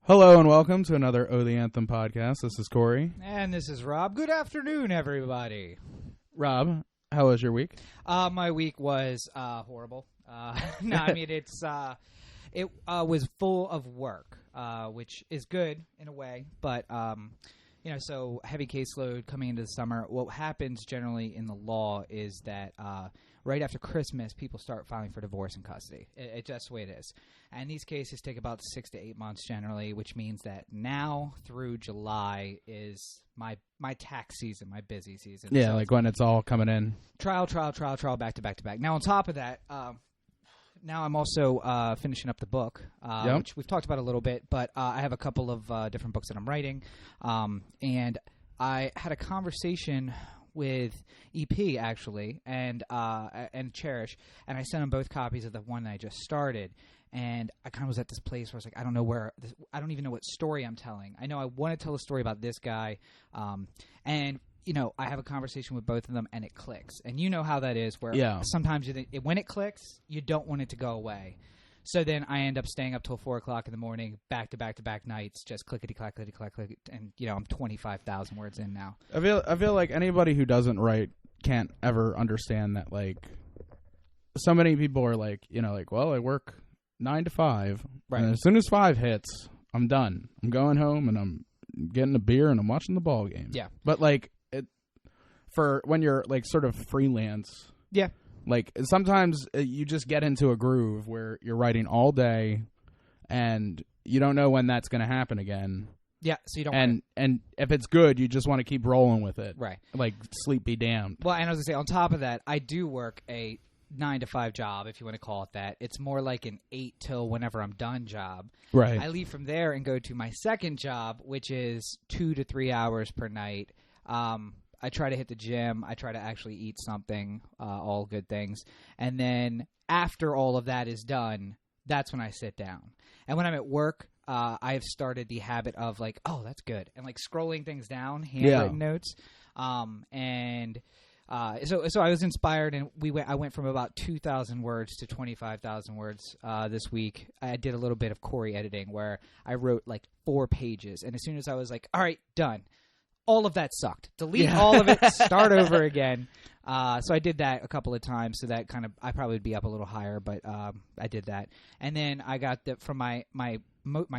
Hello and welcome to another Oh the Anthem podcast. This is Cory. And this is Rob. Good afternoon, everybody. Rob, how was your week? My week was horrible. No, I mean it was full of work, which is good in a way, but so heavy caseload coming into the summer. What happens generally in the law is that right after Christmas, people start filing for divorce and custody. It's just the way it is. And these cases take about 6 to 8 months generally, which means that now through July is my tax season, my busy season. Yeah, so like when it's all coming in. Trial, back to back to back. Now on top of that, now I'm also finishing up the book, which we've talked about a little bit, but I have a couple of different books that I'm writing. And I had a conversation with EP actually and Cherish, and I sent them both copies of the one that I just started. And I kind of was at this place where I was like, I don't even know what story I'm telling. I know I want to tell a story about this guy, and I have a conversation with both of them, and it clicks. And you know how that is, where sometimes when it clicks, you don't want it to go away. So then I end up staying up till 4 o'clock in the morning, back to back nights, just clickety clack, and I'm 25,000 words in now. I feel like anybody who doesn't write can't ever understand that. Like, so many people are like, well, I work 9 to 5, right? And as soon as 5 hits, I'm done. I'm going home and I'm getting a beer and I'm watching the ball game. Yeah, but like for when you're like sort of freelance, yeah. Like, sometimes you just get into a groove where you're writing all day and you don't know when that's going to happen again. Yeah, so you don't and if it's good, you just want to keep rolling with it. Right. Like, sleep be damned. Well, and I was going to say, on top of that, I do work a 9 to 5 job, if you want to call it that. It's more like an 8 till whenever I'm done job. Right. I leave from there and go to my second job, which is 2 to 3 hours per night. I try to hit the gym. I try to actually eat something, all good things. And then after all of that is done, that's when I sit down. And when I'm at work, I've started the habit of like, oh, that's good. And like scrolling things down, handwritten notes. So I was inspired, and I went from about 2,000 words to 25,000 words this week. I did a little bit of Cory editing where I wrote like 4 pages. And as soon as I was like, all right, done. All of that sucked. Delete all of it. Start over again. So I did that a couple of times. So that I probably would be up a little higher, but I did that. And then I got from my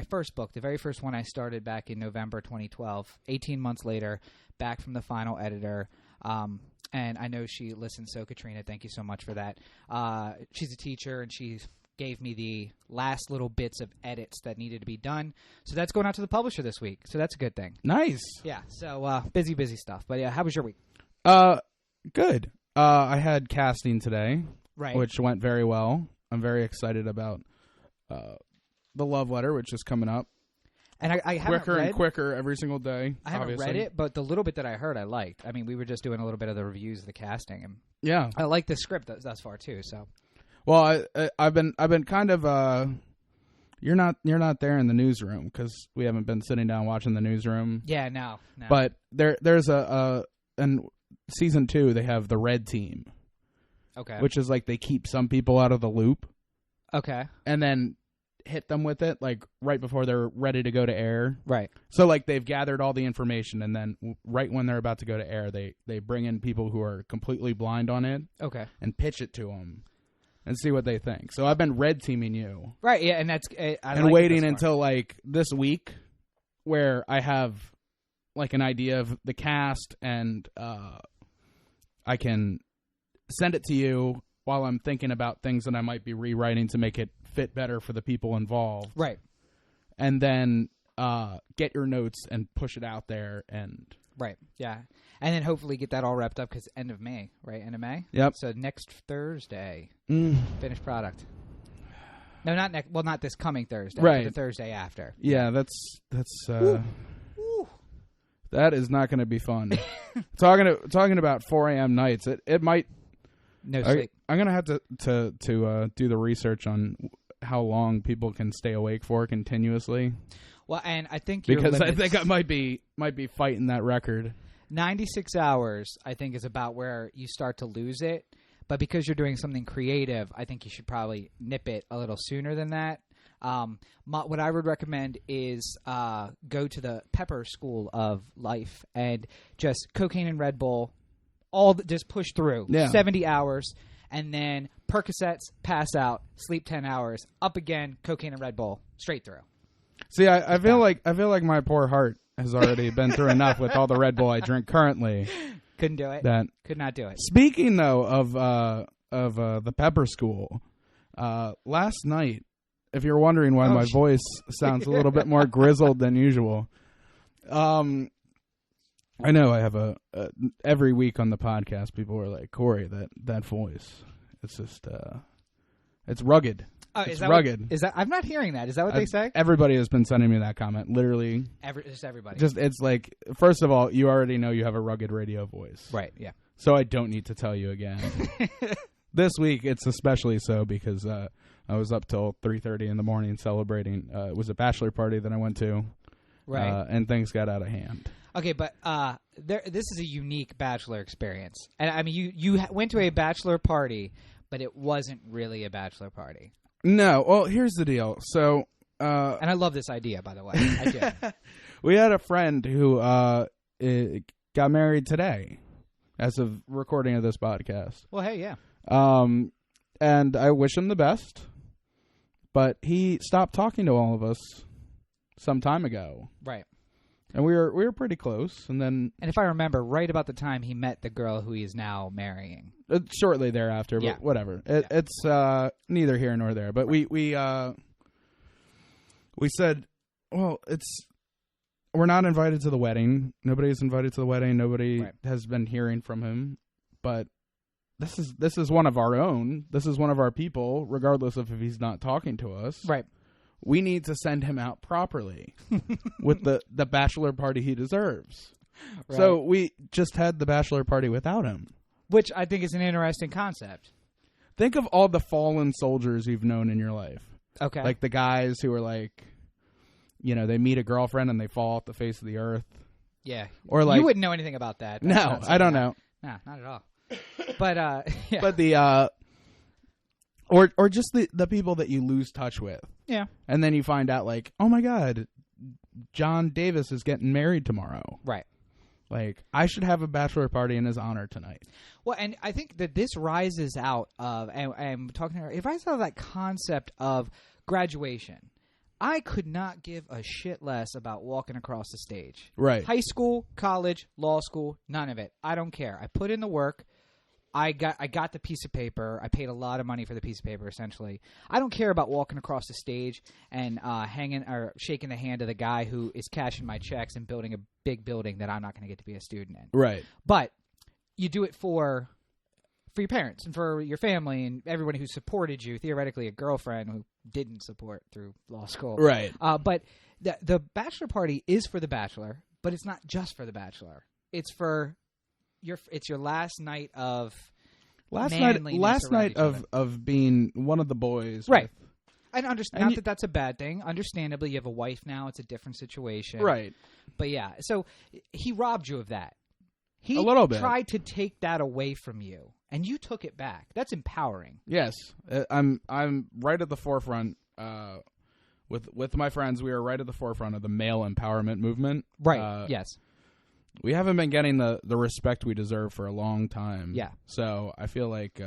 first book, the very first one I started back in November 2012. 18 months later, back from the final editor. And I know she listens. So Katrina, thank you so much for that. She's a teacher, and she gave me the last little bits of edits that needed to be done. So that's going out to the publisher this week. So that's a good thing. Nice. Yeah. So busy stuff. But yeah, how was your week? Good. I had casting today, right, which went very well. I'm very excited about the love letter, which is coming up. And I haven't quicker and quicker every single day. I haven't read it, but the little bit that I heard, I liked. I mean, we were just doing a little bit of the reviews of the casting, and yeah, I like the script thus far too. So. Well, I've been kind of you're not there in the newsroom because we haven't been sitting down watching the newsroom. Yeah, no. But there's in season 2 they have the red team. Okay. Which is like they keep some people out of the loop. Okay. And then hit them with it like right before they're ready to go to air. Right. So like they've gathered all the information, and then right when they're about to go to air, they bring in people who are completely blind on it. Okay. And pitch it to them. And see what they think. So I've been red teaming you, right? Yeah, and that's and waiting until like this week, where I have like an idea of the cast, and I can send it to you while I'm thinking about things that I might be rewriting to make it fit better for the people involved, right? And then get your notes and push it out there, and right, yeah. And then hopefully get that all wrapped up because end of May, right? End of May? Yep. So next Thursday, finished product. No, not next. Well, not this coming Thursday. Right. But the Thursday after. Yeah, that's that is not going to be fun. talking about 4 a.m. nights. It might. No sleep. I'm going to have to do the research on how long people can stay awake for continuously. Well, and I think because I think I might be fighting that record. 96 hours, I think, is about where you start to lose it. But because you're doing something creative, I think you should probably nip it a little sooner than that. What I would recommend is go to the Pepper School of Life and just cocaine and Red Bull, just push through 70 hours, and then Percocets, pass out, sleep 10 hours, up again, cocaine and Red Bull, straight through. See, I feel like my poor heart has already been through enough with all the Red Bull I drink currently. Couldn't do it. Could not do it. Speaking though of the Pepper School, last night, if you're wondering why my voice sounds a little bit more grizzled than usual, I know I have every week on the podcast people are like, Cory, that voice, it's just it's rugged. It's rugged. Is that? I'm not hearing that. Is that what they say? Everybody has been sending me that comment. Literally, just everybody. It's like, first of all, you already know you have a rugged radio voice, right? Yeah. So I don't need to tell you again. This week it's especially so because I was up till 3:30 in the morning celebrating. It was a bachelor party that I went to, right? And things got out of hand. Okay, but this is a unique bachelor experience, and I mean, you went to a bachelor party, but it wasn't really a bachelor party. No, well, here's the deal. So, and I love this idea, by the way. I do. We had a friend who got married today, as of recording of this podcast. Well, hey, yeah. And I wish him the best, but he stopped talking to all of us some time ago. Right. And we were pretty close, and then... And if I remember, right about the time he met the girl who he is now marrying. Shortly thereafter, but whatever. It's neither here nor there. But we said, well, we're not invited to the wedding. Nobody's invited to the wedding. Nobody has been hearing from him. But this is one of our own. This is one of our people, regardless of if he's not talking to us. Right. We need to send him out properly with the bachelor party he deserves. Right. So we just had the bachelor party without him. Which I think is an interesting concept. Think of all the fallen soldiers you've known in your life. Okay. Like the guys who are like, they meet a girlfriend and they fall off the face of the earth. Yeah. Or like, you wouldn't know anything about that. No, I don't know. No, not at all. But yeah. But the or just the people that you lose touch with. Yeah. And then you find out like, oh my God, John Davis is getting married tomorrow. Right. Like, I should have a bachelor party in his honor tonight. Well, and I think that this rises out of, and I'm talking to her, it rises out of that concept of graduation. I could not give a shit less about walking across the stage. Right. High school, college, law school, none of it. I don't care. I put in the work. I got the piece of paper. I paid a lot of money for the piece of paper, essentially. I don't care about walking across the stage and hanging or shaking the hand of the guy who is cashing my checks and building a big building that I'm not going to get to be a student in. Right. But you do it for your parents and for your family and everybody who supported you, theoretically a girlfriend who didn't support through law school. Right. But the bachelor party is for the bachelor, but it's not just for the bachelor. It's for... It's your last night of of being one of the boys, right? And not that that's a bad thing. Understandably, you have a wife now; it's a different situation, right? But yeah, so he robbed you of that. He a little bit tried to take that away from you, and you took it back. That's empowering. Yes, I'm right at the forefront. With my friends, we are right at the forefront of the male empowerment movement. Right. Yes. We haven't been getting the respect we deserve for a long time. Yeah. So I feel like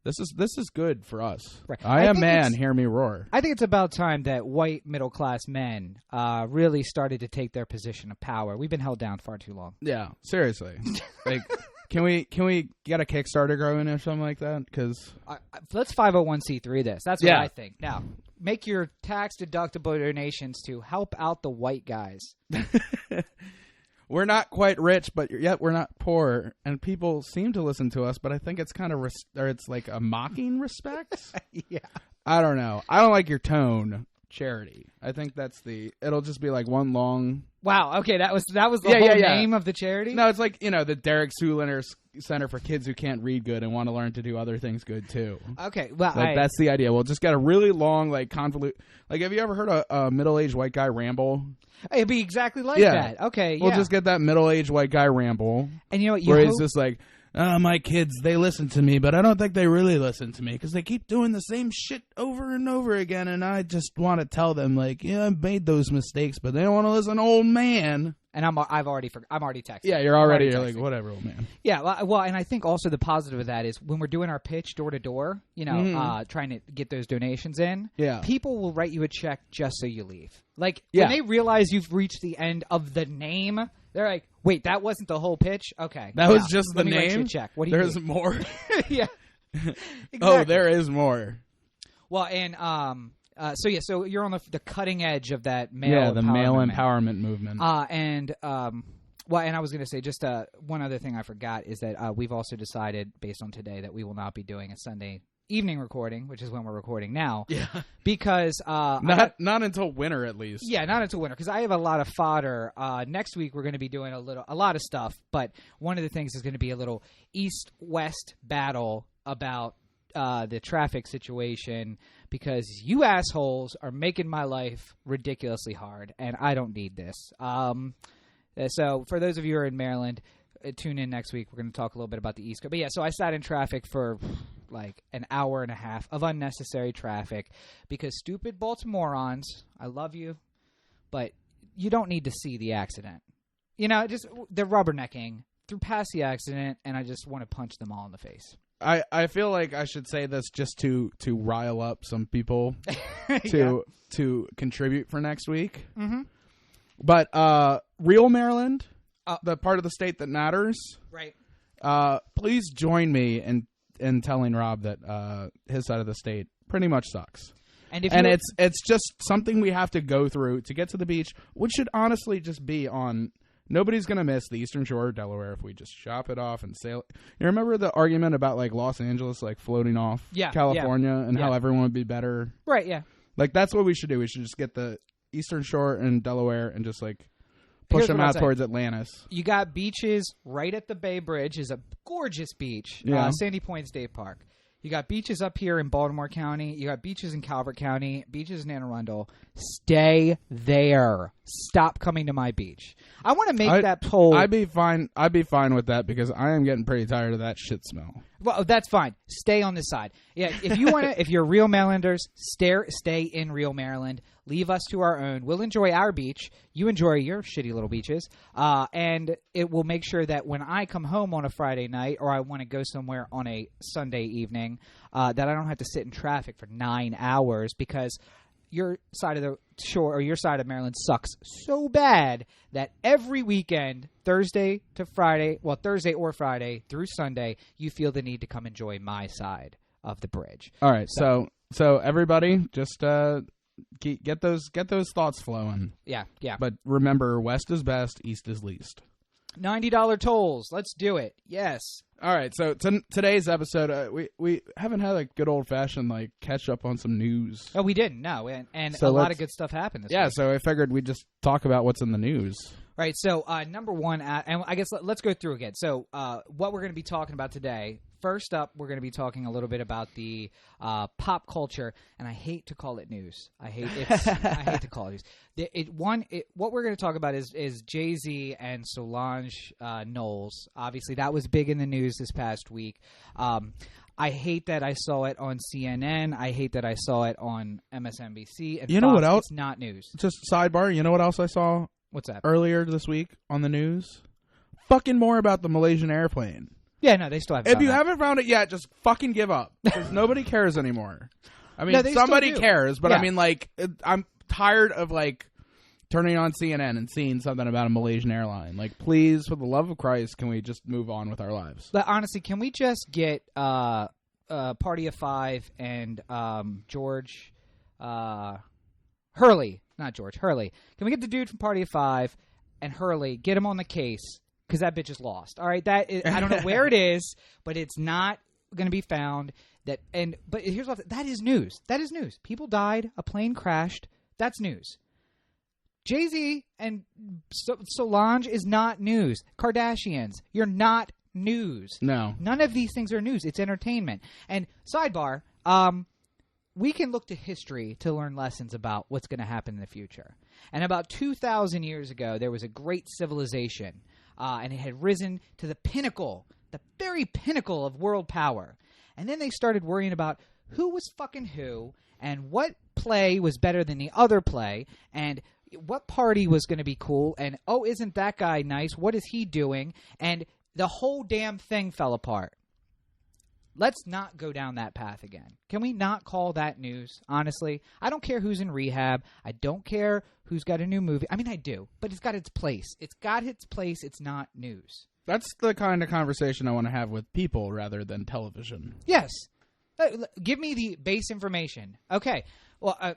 this is good for us. Right. I am man, hear me roar. I think it's about time that white middle-class men really started to take their position of power. We've been held down far too long. Yeah, seriously. Like, can we get a Kickstarter going or something like that? Because let's 501c3 this. That's what I think. Now, make your tax-deductible donations to help out the white guys. We're not quite rich, but yet we're not poor, and people seem to listen to us. But I think it's kind of it's like a mocking respect. Yeah, I don't know. I don't like your tone, charity. I think it'll just be like one long. Wow. Okay, that was the whole name of the charity. No, it's like the Derek Zoolander Center for Kids Who Can't Read Good and want to learn to do other things good too. Okay, well, that's the idea. We'll just get a really long, like convolute. Like, have you ever heard a middle-aged white guy ramble? It'd be exactly like that. Okay, we'll just get that middle-aged white guy ramble. And you know what? Where he's just like, my kids, they listen to me, but I don't think they really listen to me because they keep doing the same shit over and over again. And I just want to tell them, like, yeah, I've made those mistakes, but they don't want to listen to old man. And I'm already texting. Yeah, you're like, whatever, old man. Yeah, well, and I think also the positive of that is when we're doing our pitch door to door, trying to get those donations in, people will write you a check just so you leave. Like, when they realize you've reached the end of the name, they're like, wait, that wasn't the whole pitch? Okay. That was just the name? name? Write you a check. What do you There's need? more? Yeah. Exactly. Oh, there is more. Well, and so you're on the cutting edge of that male empowerment movement. And I was going to say just one other thing I forgot is that we've also decided based on today that we will not be doing a Sunday evening recording, which is when we're recording now. Yeah. Because not until winter at least. Yeah, not until winter because I have a lot of fodder. Next week we're going to be doing a lot of stuff, but one of the things is going to be a little east-west battle about the traffic situation because you assholes are making my life ridiculously hard, and I don't need this. So for those of you who are in Maryland, tune in next week. We're going to talk a little bit about the East Coast. But yeah, so I sat in traffic for like an hour and a half of unnecessary traffic because stupid Baltimoreans, I love you, but you don't need to see the accident. Just they're rubbernecking through past the accident, and I just want to punch them all in the face. I feel like I should say this just to rile up some people to contribute for next week. Mm-hmm. But real Maryland, the part of the state that matters, right? Please join me in telling Rob that his side of the state pretty much sucks. And it's just something we have to go through to get to the beach, which should honestly just be on. Nobody's going to miss the Eastern Shore of Delaware if we just chop it off and sail. You remember the argument about like Los Angeles like floating off California and how everyone would be better? Right, yeah. Like that's what we should do. We should just get the Eastern Shore and Delaware and just like push them out towards Atlantis. You got beaches right at the Bay Bridge is a gorgeous beach, Sandy Point State Park. You got beaches up here in Baltimore County. You got beaches in Calvert County, beaches in Anne Arundel. Stay there. Stop coming to my beach. I want to make that poll. I'd be fine with that because I am getting pretty tired of that shit smell. Well, that's fine. Stay on this side. Yeah, if you want to, if you're real Marylanders, stay in real Maryland. Leave us to our own. We'll enjoy our beach. You enjoy your shitty little beaches. And it will make sure that when I come home on a Friday night or I want to go somewhere on a Sunday evening, that I don't have to sit in traffic for 9 hours because your side of the shore or your side of Maryland sucks so bad that every weekend, Thursday or Friday through Sunday, you feel the need to come enjoy my side of the bridge. All right. So everybody just get those thoughts flowing. Yeah. But remember, west is best, east is least. $90 tolls. Let's do it. Yes. All right. So today's episode, we haven't had a good old fashioned like catch up on some news. Oh, we didn't. No, and so a lot of good stuff happened this week. So I figured we'd just talk about what's in the news. All right. So number one, and I guess let's go through again. So what we're going to be talking about today. First up, we're going to be talking a little bit about the pop culture, and I hate to call it news. I hate to call it news. What we're going to talk about is Jay-Z and Solange Knowles. Obviously, that was big in the news this past week. I hate that I saw it on CNN. I hate that I saw it on MSNBC. And you know Fox. what else? It's not news. Just sidebar. You know what else I saw? What's that? Earlier this week on the news? Fucking more about the Malaysian airplane. Yeah, no, they still haven't. If you haven't found it yet, just fucking give up because nobody cares anymore. I mean, no, somebody cares, but I mean, like, I'm tired of like turning on CNN and seeing something about a Malaysian airline. Like, please, for the love of Christ, can we just move on with our lives? But honestly, can we just get Party of Five and George Hurley? Not George Hurley. Can we get the dude from Party of Five and Hurley? Get him on the case. Because that bitch is lost. All right, I don't know where it is, but it's not going to be found. But here's what that is news. That is news. People died. A plane crashed. That's news. Jay-Z and Solange is not news. Kardashians, you're not news. No, none of these things are news. It's entertainment. And sidebar, we can look to history to learn lessons about what's going to happen in the future. And about 2,000 years ago, there was a great civilization. And it had risen to the pinnacle the very pinnacle of world power. And then they started worrying about who was fucking who and what play was better than the other play and what party was going to be cool. And, oh, isn't that guy nice? What is he doing? And the whole damn thing fell apart. Let's not go down that path again. Can we not call that news, honestly? I don't care who's in rehab. I don't care who's got a new movie. I mean, I do, but it's got its place. It's got its place. It's not news. That's the kind of conversation I want to have with people rather than television. Yes. Give me the base information. Okay. Well,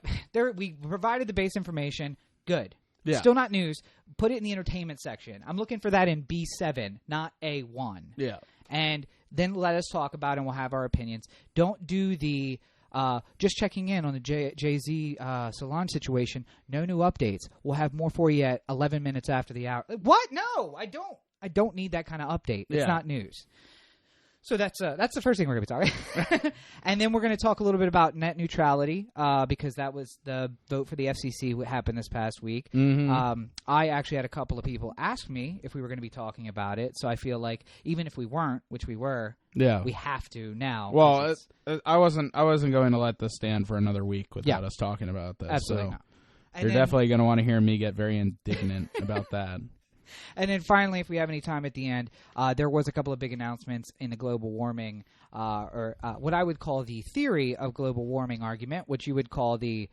we provided the base information. Good. Yeah. Still not news. Put it in the entertainment section. I'm looking for that in B7, not A1. Yeah. And then let us talk about it and we'll have our opinions. Don't do the just checking in on the Jay-Z Solange situation. No new updates. We'll have more for you at 11 minutes after the hour. What? No, I don't. I don't need that kind of update. It's not news. So that's the first thing we're going to be talking. And then we're going to talk a little bit about net neutrality because that was the vote for the FCC what happened this past week. Mm-hmm. I actually had a couple of people ask me if we were going to be talking about it. So I feel like even if we weren't, which we were, we have to now. Well, I wasn't going to let this stand for another week without us talking about this. Absolutely so not. You're definitely going to want to hear me get very indignant about that. And then finally, if we have any time at the end, there was a couple of big announcements in the global warming, or what I would call the theory of global warming argument, which you would call the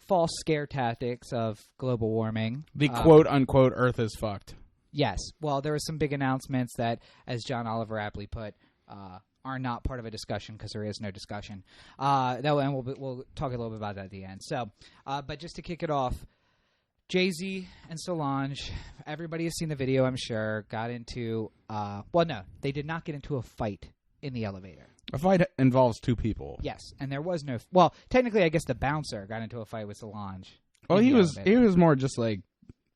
false scare tactics of global warming. The quote-unquote Earth is fucked. Yes. Well, there were some big announcements that, as John Oliver aptly put, are not part of a discussion because there is no discussion. And we'll talk a little bit about that at the end. So, but just to kick it off, Jay-Z and Solange, everybody has seen the video, I'm sure, got into well, no, they did not get into a fight in the elevator. A fight involves two people. Yes, and there was no well, technically I guess the bouncer got into a fight with Solange. Well, he was more just like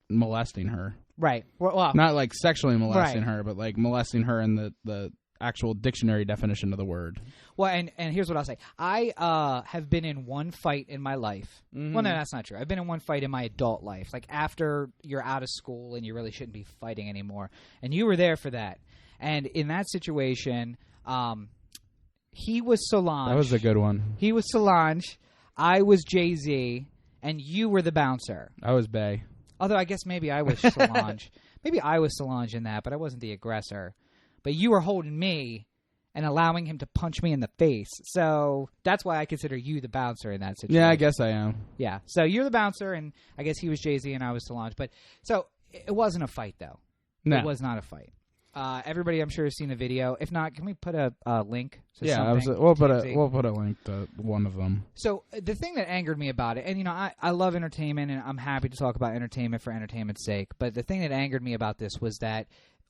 molesting her. Right. Well, not like sexually molesting her, but like molesting her in the actual dictionary definition of the word. Well, and here's what I'll say. I have been in one fight in my life. Mm-hmm. Well, no, that's not true. I've been in one fight in my adult life. Like after you're out of school and you really shouldn't be fighting anymore. And you were there for that. And in that situation, he was Solange. That was a good one. He was Solange. I was Jay-Z. And you were the bouncer. I was Bay. Although I guess maybe I was Solange. Maybe I was Solange in that, but I wasn't the aggressor. But you were holding me and allowing him to punch me in the face. So that's why I consider you the bouncer in that situation. Yeah, I guess I am. Yeah. So you're the bouncer, and I guess he was Jay-Z and I was Solange. But so it wasn't a fight, though. No. It was not a fight. Everybody, I'm sure, has seen the video. If not, can we put a link? We'll put a link to one of them. So the thing that angered me about it, and I love entertainment, and I'm happy to talk about entertainment for entertainment's sake. But the thing that angered me about this was that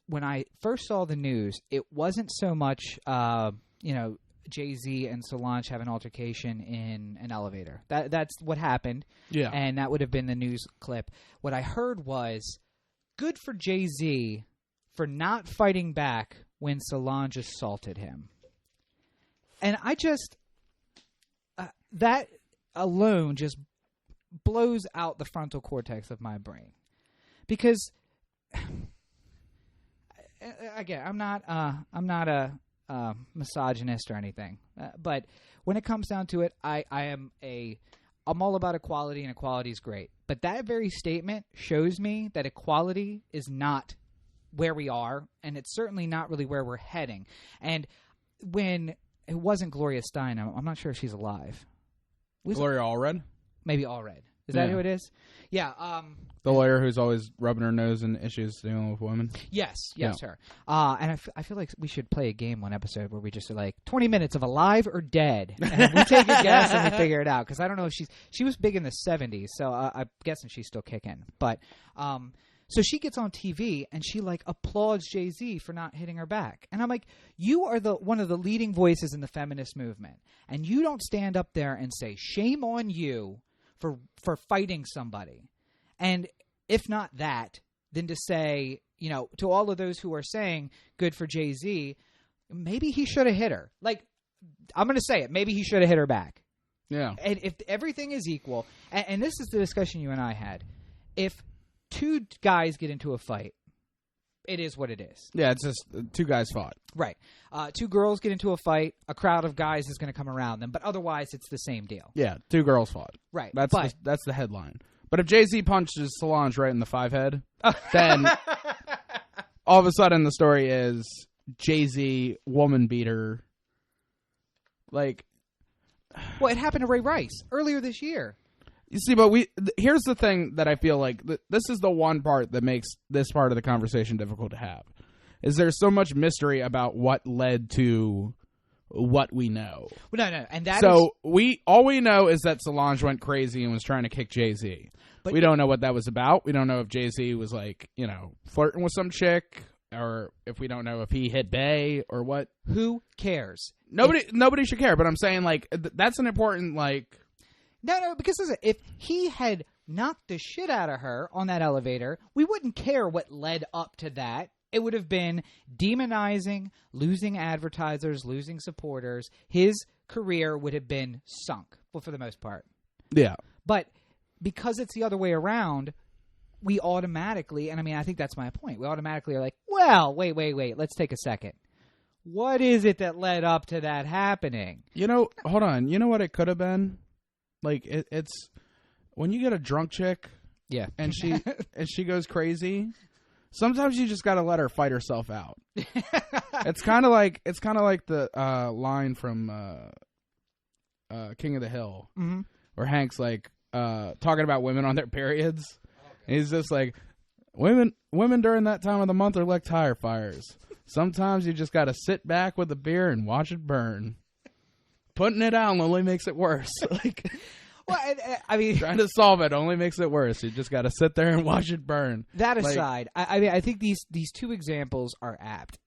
when I first saw the news, it wasn't so much, Jay-Z and Solange have an altercation in an elevator. That's what happened. Yeah. And that would have been the news clip. What I heard was, good for Jay-Z for not fighting back when Solange assaulted him. And I just, that alone just blows out the frontal cortex of my brain. Because again, I'm not a misogynist or anything, but when it comes down to it, I'm all about equality, and equality is great. But that very statement shows me that equality is not where we are, and it's certainly not really where we're heading. And when it wasn't Gloria Steinem, I'm not sure if she's alive. Gloria Allred? Maybe Allred. Is that who it is? Yeah. The lawyer who's always rubbing her nose in issues dealing with women? Yes, her. And I feel like we should play a game one episode where we just are like, 20 minutes of alive or dead. And we take a guess and we figure it out. Because I don't know if she was big in the 70s, so I'm guessing she's still kicking. But so she gets on TV and she like applauds Jay-Z for not hitting her back. And I'm like, you are one of the leading voices in the feminist movement. And you don't stand up there and say, shame on you for fighting somebody. And if not that, then to say, to all of those who are saying good for Jay-Z, maybe he should have hit her. Like, I'm going to say it. Maybe he should have hit her back. Yeah. And if everything is equal, and this is the discussion you and I had, if two guys get into a fight, it is what it is. Yeah, it's just two guys fought. Right. Two girls get into a fight. A crowd of guys is going to come around them. But otherwise, it's the same deal. Yeah, two girls fought. Right. That's the headline. But if Jay-Z punches Solange right in the 5 head, then all of a sudden the story is Jay-Z woman beater. Like, well, it happened to Ray Rice earlier this year. You see, but here's the thing that I feel like this is the one part that makes this part of the conversation difficult to have. Is there's so much mystery about what led to what we know. Well, no, and that so all we know is that Solange went crazy and was trying to kick Jay-Z. But we don't know what that was about. We don't know if Jay-Z was like, flirting with some chick, or if we don't know if he hit Bay or what. Who cares? Nobody should care. But I'm saying, like, that's an important, like. No, because listen, if he had knocked the shit out of her on that elevator, we wouldn't care what led up to that. It would have been demonizing, losing advertisers, losing supporters. His career would have been sunk, well, for the most part. Yeah. But because it's the other way around, we automatically, and I mean, I think that's my point, we automatically are like, well, wait, let's take a second. What is it that led up to that happening? Hold on. You know what it could have been? Like, it's when you get a drunk chick, yeah, and she goes crazy. Sometimes you just got to let her fight herself out. It's kind of like the line from King of the Hill, mm-hmm. where Hank's like talking about women on their periods. And he's just like, women during that time of the month are like tire fires. Sometimes you just got to sit back with a beer and watch it burn. Putting it out only makes it worse. Like, well, I mean, trying to solve it only makes it worse. You just got to sit there and watch it burn. That aside, I mean, I think these two examples are apt.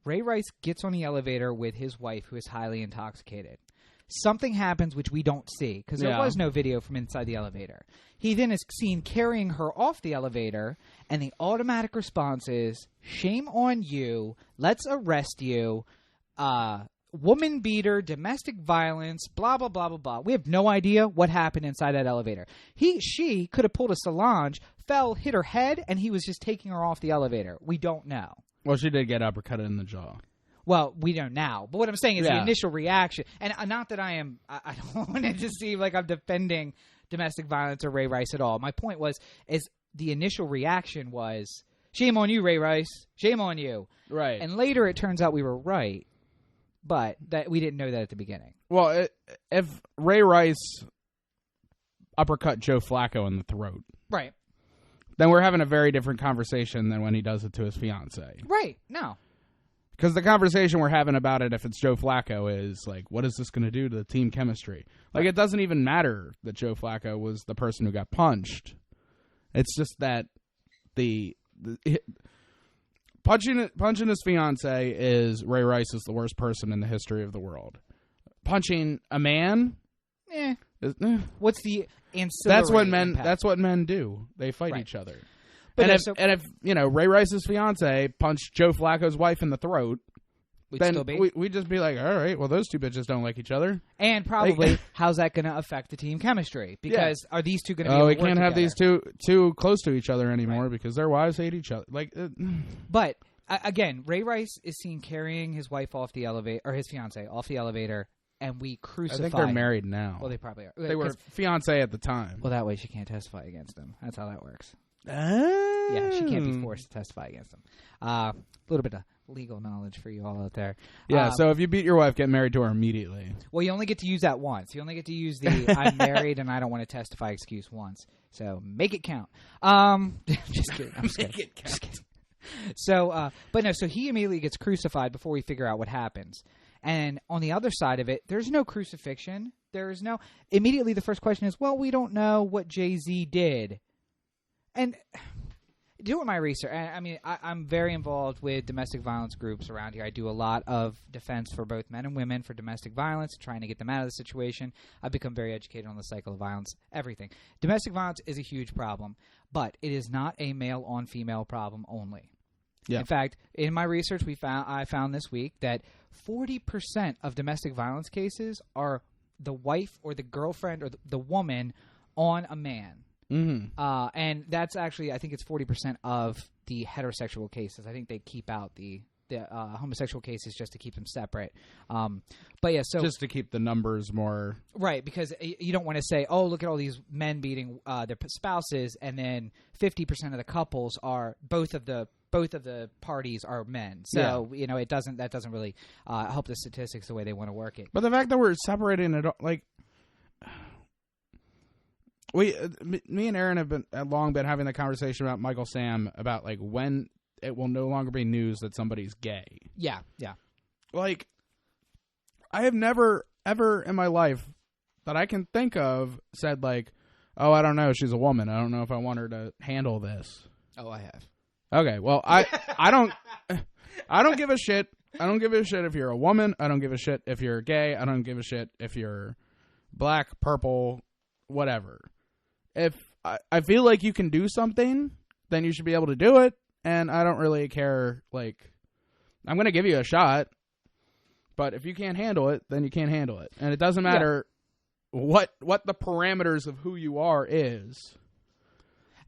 Ray Rice gets on the elevator with his wife, who is highly intoxicated. Something happens which we don't see because there was no video from inside the elevator. He then is seen carrying her off the elevator, and the automatic response is, "Shame on you. Let's arrest you." Woman beater, domestic violence, blah, blah, blah, blah, blah. We have no idea what happened inside that elevator. She could have pulled a Solange, fell, hit her head, and he was just taking her off the elevator. We don't know. Well, she did get uppercutted in the jaw. Well, we don't now. But what I'm saying is the initial reaction, and not that I don't want it to seem like I'm defending domestic violence or Ray Rice at all. My point is the initial reaction was, shame on you, Ray Rice. Shame on you. Right. And later it turns out we were right. But that we didn't know that at the beginning. Well, if Ray Rice uppercut Joe Flacco in the throat, right, then we're having a very different conversation than when he does it to his fiancée. Right. No. Because the conversation we're having about it, if it's Joe Flacco, is like, what is this going to do to the team chemistry? Like, it doesn't even matter that Joe Flacco was the person who got punched. It's just that punching his fiance is Ray Rice is the worst person in the history of the world. Punching a man, what's the ancillary impact? That's what men do. They fight each other. But if Ray Rice's fiance punched Joe Flacco's wife in the throat, we'd just be like, all right, well, those two bitches don't like each other. And probably, how's that going to affect the team chemistry? Because are these two going to be able to work can't have together? these two close to each other anymore because their wives hate each other. But again, Ray Rice is seen carrying his wife off the elevator, or his fiance off the elevator, and we crucify. I think they're married now. Well, they probably are. They were fiance at the time. Well, that way she can't testify against him. That's how that works. Oh. Yeah, she can't be forced to testify against him. A little bit of legal knowledge for you all out there. Yeah, so if you beat your wife, get married to her immediately. Well, you only get to use that once. You only get to use the I'm married and I don't want to testify excuse once. So make it count. Just kidding. I'm just kidding. Make it count. Just kidding. So, but no, so he immediately gets crucified before we figure out what happens. And on the other side of it, there's no crucifixion. There's no... Immediately the first question is, well, we don't know what Jay-Z did. And doing my research, I mean, I'm very involved with domestic violence groups around here. I do a lot of defense for both men and women for domestic violence, trying to get them out of the situation. I've become very educated on the cycle of violence, everything. Domestic violence is a huge problem, but it is not a male-on-female problem only. Yeah. In fact, in my research, I found this week that 40% of domestic violence cases are the wife or the girlfriend or the woman on a man. Mm-hmm. And that's actually, I think it's 40% of the heterosexual cases. I think they keep out the homosexual cases just to keep them separate. But yeah, so just to keep the numbers more right, because you don't want to say, oh, look at all these men beating their spouses, and then 50% of the couples are both of the parties are men. So that doesn't really help the statistics the way they want to work it. But the fact that we're separating it, like me and Aaron have long been having the conversation about Michael Sam about like when it will no longer be news that somebody's gay. Yeah. Like, I have never, ever in my life that I can think of said, like, oh, I don't know, she's a woman. I don't know if I want her to handle this. Oh, I have. Okay, well, I don't give a shit. I don't give a shit if you're a woman. I don't give a shit if you're gay. I don't give a shit if you're black, purple, whatever. If I feel like you can do something, then you should be able to do it. And I don't really care, like, I'm going to give you a shot, but if you can't handle it, then you can't handle it. And it doesn't matter what the parameters of who you are is.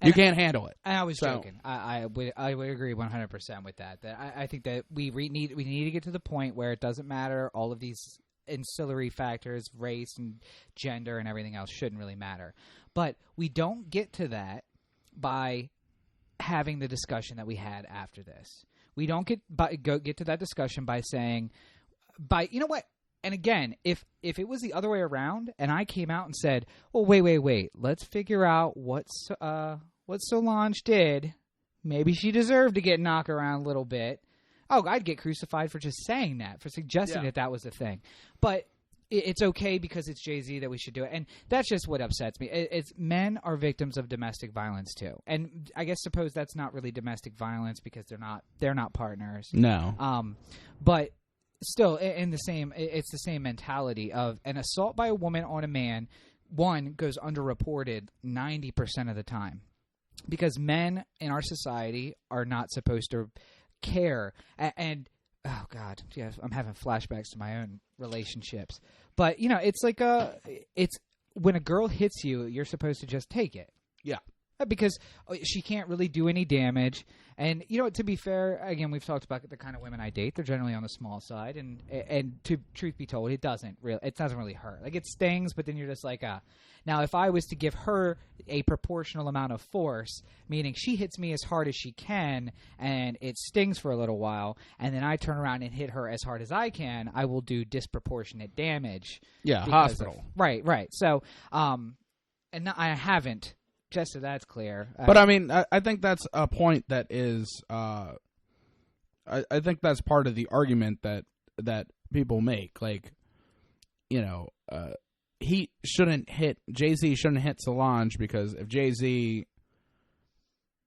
You can't handle it. And I was joking. I would agree 100% with that. That I think that we need to get to the point where it doesn't matter. All of these ancillary factors, race and gender and everything else shouldn't really matter. But we don't get to that by having the discussion that we had after this. We don't get to that discussion by saying, you know what? And again, if it was the other way around, and I came out and said, "Well, wait, let's figure out what Solange did. Maybe she deserved to get knocked around a little bit." Oh, I'd get crucified for just saying that, for suggesting that was a thing. But it's okay because it's Jay-Z that we should do it. And that's just what upsets me. It's men are victims of domestic violence too. And I guess suppose that's not really domestic violence because they're not partners. No. But still it's the same mentality of an assault by a woman on a man, one, goes underreported 90% of the time. Because men in our society are not supposed to care. And oh God, yeah, I'm having flashbacks to my own relationships. But it's like it's when a girl hits you, you're supposed to just take it. Yeah. Because she can't really do any damage. And to be fair, again, we've talked about the kind of women I date. They're generally on the small side, and to truth be told, it doesn't really hurt. Like, it stings, but then you're just like, Now, if I was to give her a proportional amount of force, meaning she hits me as hard as she can, and it stings for a little while, and then I turn around and hit her as hard as I can, I will do disproportionate damage. Yeah, hospital. Right. So, and I haven't. Just so that's clear. But I mean, I think that's a point that is, I think that's part of the argument that people make. Like, Jay-Z shouldn't hit Solange because if Jay-Z,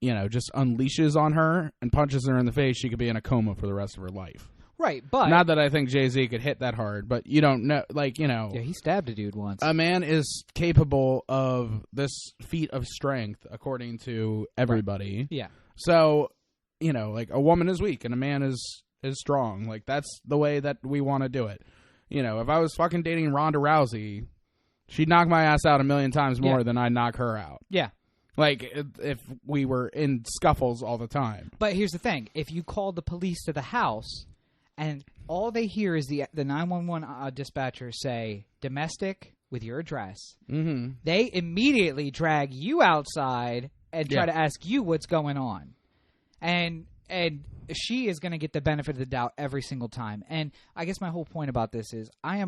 just unleashes on her and punches her in the face, she could be in a coma for the rest of her life. Right, but not that I think Jay-Z could hit that hard, but you don't know, Yeah, he stabbed a dude once. A man is capable of this feat of strength, according to everybody. Right. Yeah. So, like, a woman is weak and a man is strong. Like, that's the way that we want to do it. If I was fucking dating Ronda Rousey, she'd knock my ass out 1,000,000 times more than I'd knock her out. Yeah. Like, if we were in scuffles all the time. But here's the thing. If you called the police to the house and all they hear is the 911 dispatcher say, domestic with your address, they immediately drag you outside and try to ask you what's going on. And she is going to get the benefit of the doubt every single time. And I guess my whole point about this is I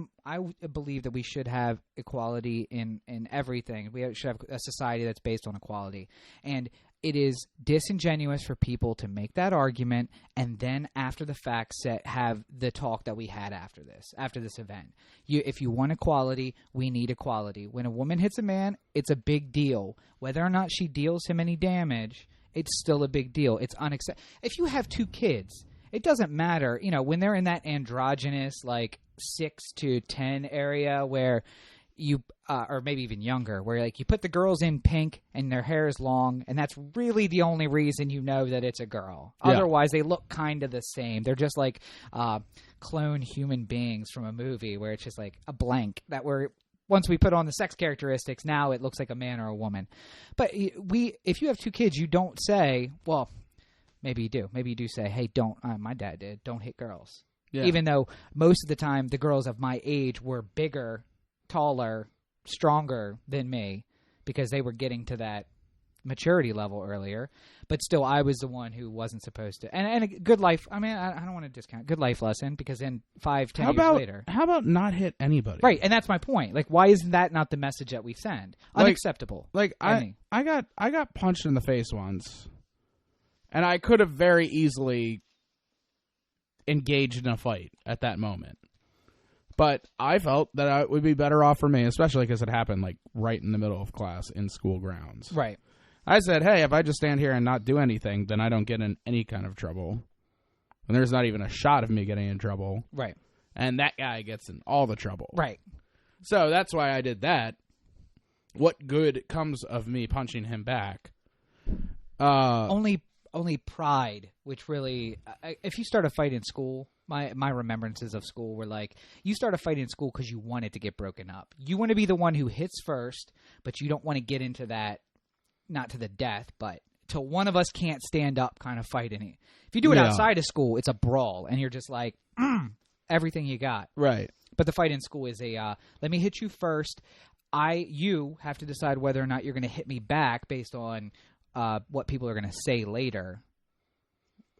believe that we should have equality in everything. We should have a society that's based on equality. And it is disingenuous for people to make that argument and then after the fact have the talk that we had after this event. If you want equality, we need equality. When a woman hits a man, it's a big deal. Whether or not she deals him any damage, it's still a big deal. It's unacceptable. If you have 2 kids, it doesn't matter. When they're in that androgynous, like 6 to 10 area where you, or maybe even younger, where like you put the girls in pink and their hair is long, and that's really the only reason you know that it's a girl. Yeah. Otherwise, they look kind of the same. They're just like clone human beings from a movie where it's just like a blank that once we put on the sex characteristics, now it looks like a man or a woman. But if you have 2 kids, you don't say, well, Maybe you do. Maybe you do say, hey, don't, my dad did, don't hit girls. Yeah. Even though most of the time the girls of my age were bigger, taller, stronger than me because they were getting to that maturity level earlier. But still, I was the one who wasn't supposed to. And a good life, I mean, I don't want to discount good life lesson because then 5-10 years later. How about not hit anybody? Right, and that's my point. Like, why is that not the message that we send? Unacceptable. I got punched in the face once, and I could have very easily engaged in a fight at that moment. But I felt that it would be better off for me, especially because it happened like right in the middle of class in school grounds. Right. I said, hey, if I just stand here and not do anything, then I don't get in any kind of trouble. And there's not even a shot of me getting in trouble. Right. And that guy gets in all the trouble. Right. So that's why I did that. What good comes of me punching him back? Only pride, which really, if you start a fight in school, my remembrances of school were like, you start a fight in school because you want it to get broken up. You want to be the one who hits first, but you don't want to get into that, not to the death, but till one of us can't stand up kind of fight in it. If you do it outside of school, it's a brawl, and you're just like, everything you got. Right. But the fight in school is let me hit you first. You have to decide whether or not you're going to hit me back based on what people are going to say later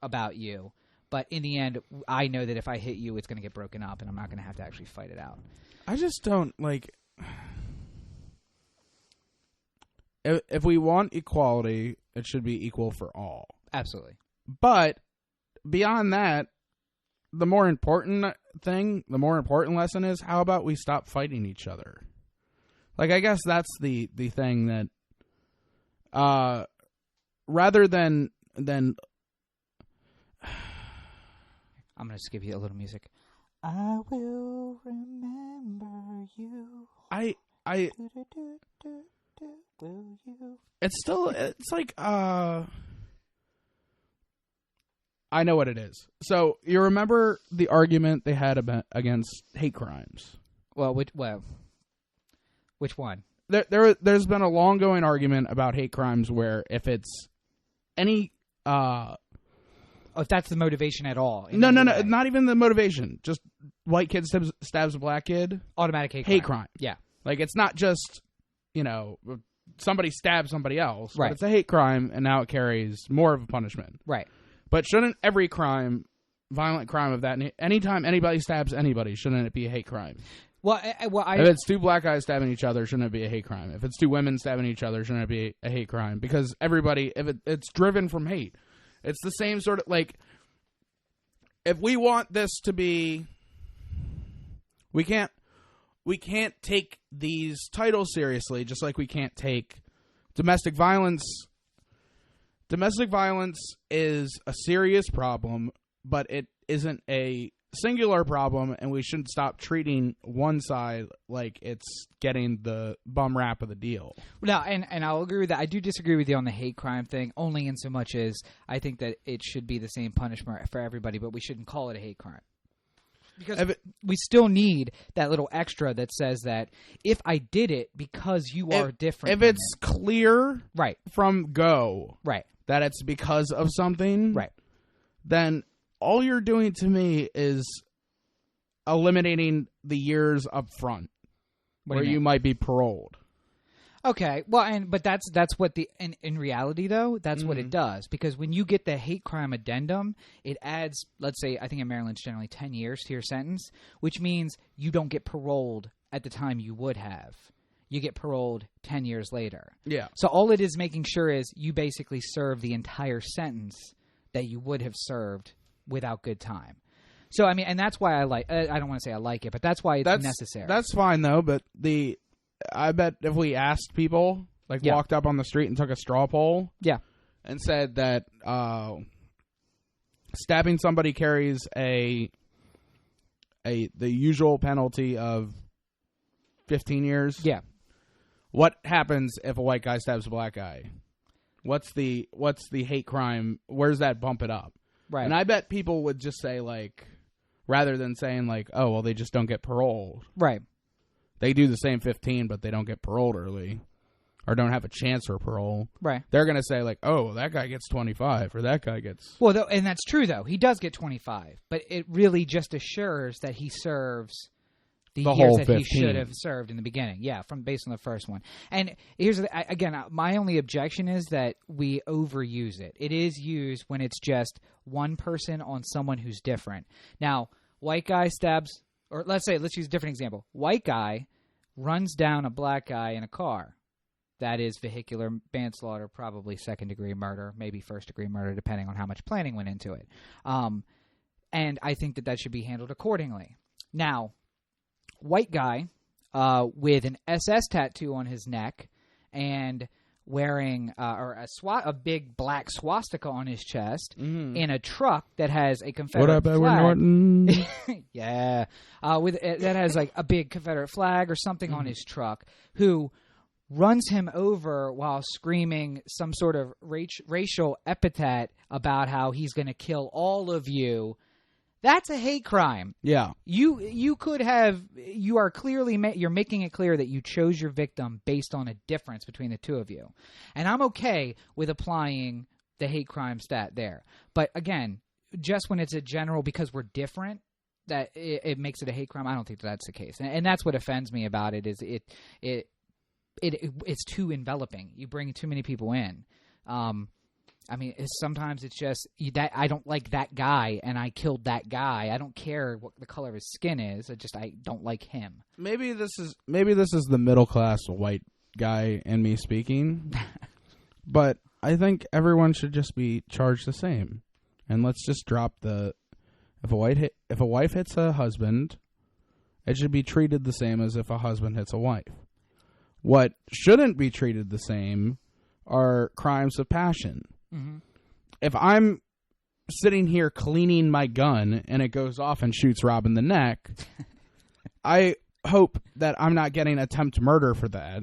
about you. But in the end, I know that if I hit you, it's going to get broken up, and I'm not going to have to actually fight it out. I just don't, like... If we want equality, it should be equal for all. Absolutely. But beyond that, the more important lesson is, how about we stop fighting each other? Like, I guess that's the thing that, rather than I'm going to just give you a little music. I will remember you. Will you? It's like, I know what it is. So, you remember the argument they had against hate crimes? Well, which one? There's been a long-going argument about hate crimes where if it's any... if that's the motivation at all. No, not even the motivation. Just white kid stabs a black kid. Automatic hate crime. Yeah. Like, it's not just, somebody stabs somebody else. Right. But it's a hate crime, and now it carries more of a punishment. Right. But shouldn't every violent crime of that, anytime anybody stabs anybody, shouldn't it be a hate crime? Well, if it's two black guys stabbing each other, shouldn't it be a hate crime? If it's two women stabbing each other, shouldn't it be a hate crime? Because everybody, it's driven from hate. It's the same sort of, like, if we want this to be, we can't take these titles seriously, just like we can't take domestic violence. Domestic violence is a serious problem, but it isn't a singular problem, and we shouldn't stop treating one side like it's getting the bum rap of the deal. No, and I'll agree with that. I do disagree with you on the hate crime thing, only in so much as I think that it should be the same punishment for everybody, but we shouldn't call it a hate crime. Because we still need that little extra that says that if I did it because you are different. If it's clear from go that it's because of something, then all you're doing to me is eliminating the years up front where you might be paroled. Okay, well, but that's what in reality though, that's what it does, because when you get the hate crime addendum, it adds, let's say, I think in Maryland it's generally 10 years to your sentence, which means you don't get paroled at the time you would have. You get paroled 10 years later. Yeah. So all it is making sure is you basically serve the entire sentence that you would have served without good time. So I mean, and that's why I don't want to say I like it, but that's why it's necessary. That's fine though, but I bet if we asked people, walked up on the street and took a straw poll, and said that stabbing somebody carries the usual penalty of 15 years. Yeah. What happens if a white guy stabs a black guy? What's the hate crime? Where's that bump it up? Right. And I bet people would just say, rather than saying oh, well, they just don't get paroled. Right. They do the same 15, but they don't get paroled early. or don't have a chance for parole, right, they're going to say like, oh, that guy gets 25 or that guy gets... Well, and that's true, though. He does get 25, but it really just assures that he serves the years whole that 15. he should have served in the beginning. Yeah, based on the first one. And here's again, my only objection is that we overuse it. It is used when it's just one person on someone who's different. Now, white guy stabs, or let's use a different example. White guy runs down a black guy in a car. That is vehicular manslaughter, probably second-degree murder, maybe first-degree murder, depending on how much planning went into it. And I think that should be handled accordingly. Now, white guy with an SS tattoo on his neck and wearing a big black swastika on his chest in a truck that has a Confederate flag. What up, Edward Norton? Yeah. That has like a big Confederate flag or something on his truck, who runs him over while screaming some sort of racial epithet about how he's going to kill all of you. That's a hate crime. Yeah. You are clearly you're making it clear that you chose your victim based on a difference between the two of you. And I'm okay with applying the hate crime stat there. But again, just when it's a general because we're different, that it makes it a hate crime, I don't think that's the case. And that's what offends me about it is it's too enveloping. You bring too many people in. I mean, sometimes it's just that I don't like that guy, and I killed that guy. I don't care what the color of his skin is. I don't like him. Maybe this is the middle class white guy in me speaking, but I think everyone should just be charged the same, and let's just drop the if a wife hits a husband, it should be treated the same as if a husband hits a wife. What shouldn't be treated the same are crimes of passion. Mm-hmm. If I'm sitting here cleaning my gun and it goes off and shoots Rob in the neck, I hope that I'm not getting attempt murder for that.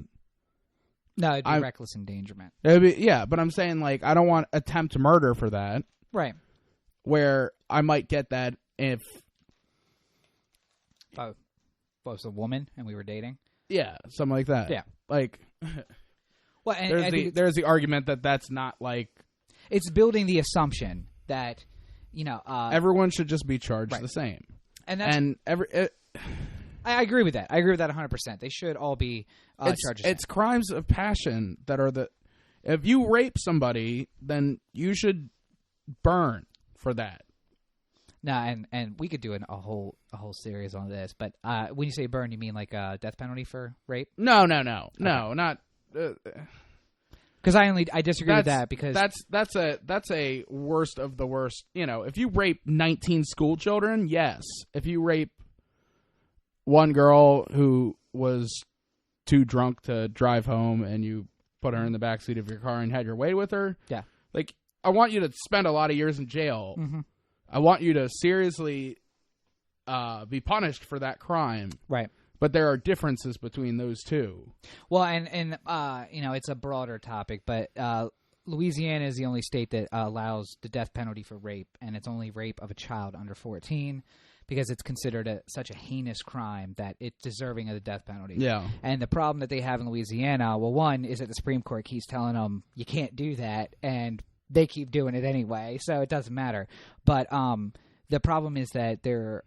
No, it'd be reckless endangerment. Yeah, but I'm saying, like, I don't want attempt murder for that. Right. Where I might get that if I was a woman and we were dating. Yeah, something like that. Yeah. Like, well, and there's the argument that that's not like... It's building the assumption that, everyone should just be charged the same. I agree with that. I agree with that 100%. They should all be charged. It's crimes of passion that are the... If you rape somebody, then you should burn for that. No, and we could do a whole series on this, but when you say burn, you mean like a death penalty for rape? No, not. Because I disagree with that because that's a worst of the worst. If you rape 19 school children, yes. If you rape one girl who was too drunk to drive home and you put her in the backseat of your car and had your way with her, yeah. Like, I want you to spend a lot of years in jail. Mm-hmm. I want you to seriously be punished for that crime. Right. But there are differences between those two. Well, and it's a broader topic, but Louisiana is the only state that allows the death penalty for rape, and it's only rape of a child under 14 because it's considered such a heinous crime that it's deserving of the death penalty. Yeah. And the problem that they have in Louisiana, well, one is that the Supreme Court keeps telling them you can't do that, and they keep doing it anyway, so it doesn't matter. But the problem is that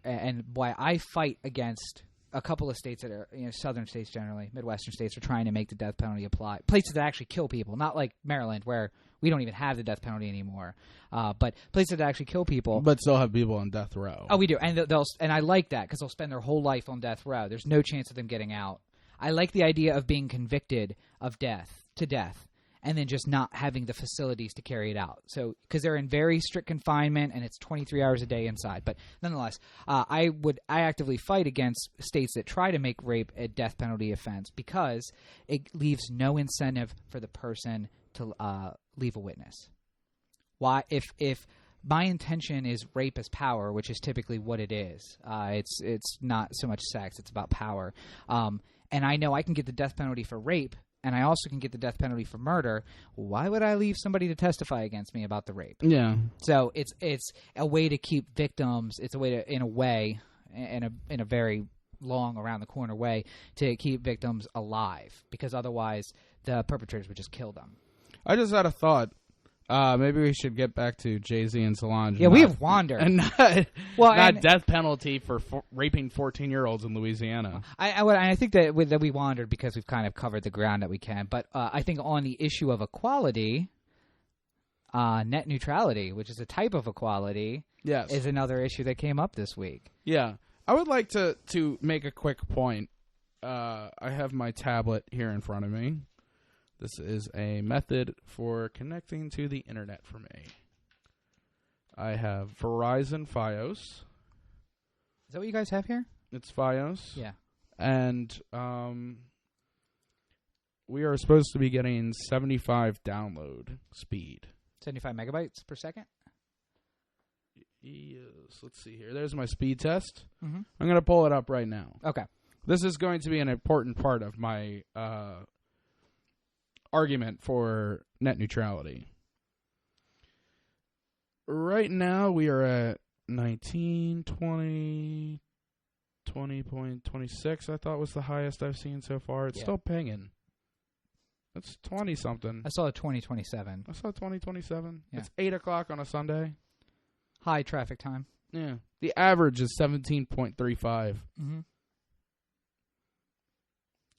and why I fight against a couple of states that are, southern states generally, Midwestern states are trying to make the death penalty apply. Places that actually kill people, not like Maryland where we don't even have the death penalty anymore. But places that actually kill people. But still have people on death row. Oh, we do. And and I like that because they'll spend their whole life on death row. There's no chance of them getting out. I like the idea of being convicted of death and then just not having the facilities to carry it out. So, because they're in very strict confinement and it's 23 hours a day inside. But nonetheless, I actively fight against states that try to make rape a death penalty offense because it leaves no incentive for the person to leave a witness. Why? If my intention is rape as power, which is typically what it is, it's not so much sex, it's about power. And I know I can get the death penalty for rape, and I also can get the death penalty for murder. Why would I leave somebody to testify against me about the rape? Yeah. So it's a way to keep victims. It's a way to, in a very long around the corner way to keep victims alive, because otherwise the perpetrators would just kill them. I just had a thought. Maybe we should get back to Jay-Z and Solange. Yeah, we have wandered. And not death penalty for raping 14-year-olds in Louisiana. I think that we wandered because we've kind of covered the ground that we can. But I think on the issue of equality, net neutrality, which is a type of equality, is another issue that came up this week. Yeah. I would like to make a quick point. I have my tablet here in front of me. This is a method for connecting to the internet for me. I have Verizon Fios. Is that what you guys have here? It's Fios. Yeah. And we are supposed to be getting 75 download speed. 75 megabytes per second? Yes. Let's see here. There's my speed test. Mm-hmm. I'm going to pull it up right now. Okay. This is going to be an important part of my argument for net neutrality. Right now, we are at 19, 20, 20.26, I thought was the highest I've seen so far. It's still pinging. It's 20-something. I saw a 2027. I saw 2027. Yeah. It's 8 o'clock on a Sunday. High traffic time. Yeah. The average is 17.35. Mm-hmm.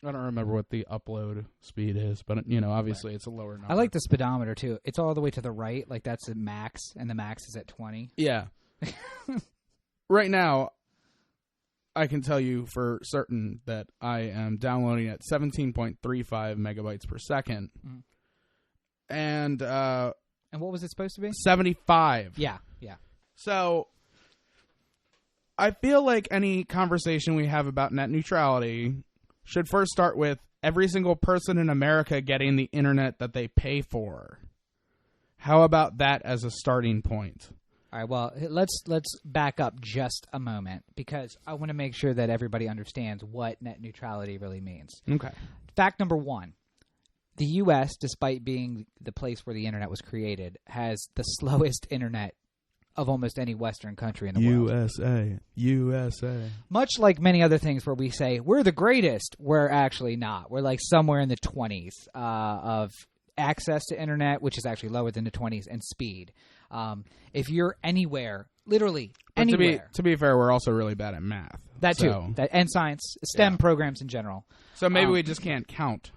I don't remember what the upload speed is, but, obviously it's a lower number. I like the speedometer, too. It's all the way to the right. Like, that's the max, and the max is at 20. Yeah. Right now, I can tell you for certain that I am downloading at 17.35 megabytes per second. Mm-hmm. And what was it supposed to be? 75. Yeah. So, I feel like any conversation we have about net neutrality should first start with every single person in America getting the internet that they pay for. How about that as a starting point? All right, well, let's back up just a moment, because I want to make sure that everybody understands what net neutrality really means. Okay. Fact number one, the U.S., despite being the place where the internet was created, has the slowest internet of almost any Western country in the world. USA. Much like many other things where we say, we're the greatest, we're actually not. We're like somewhere in the 20s of access to internet, which is actually lower than the 20s, and speed. If you're anywhere, literally anywhere. To be fair, we're also really bad at math. Too. And science, STEM programs in general. So maybe we just can't count.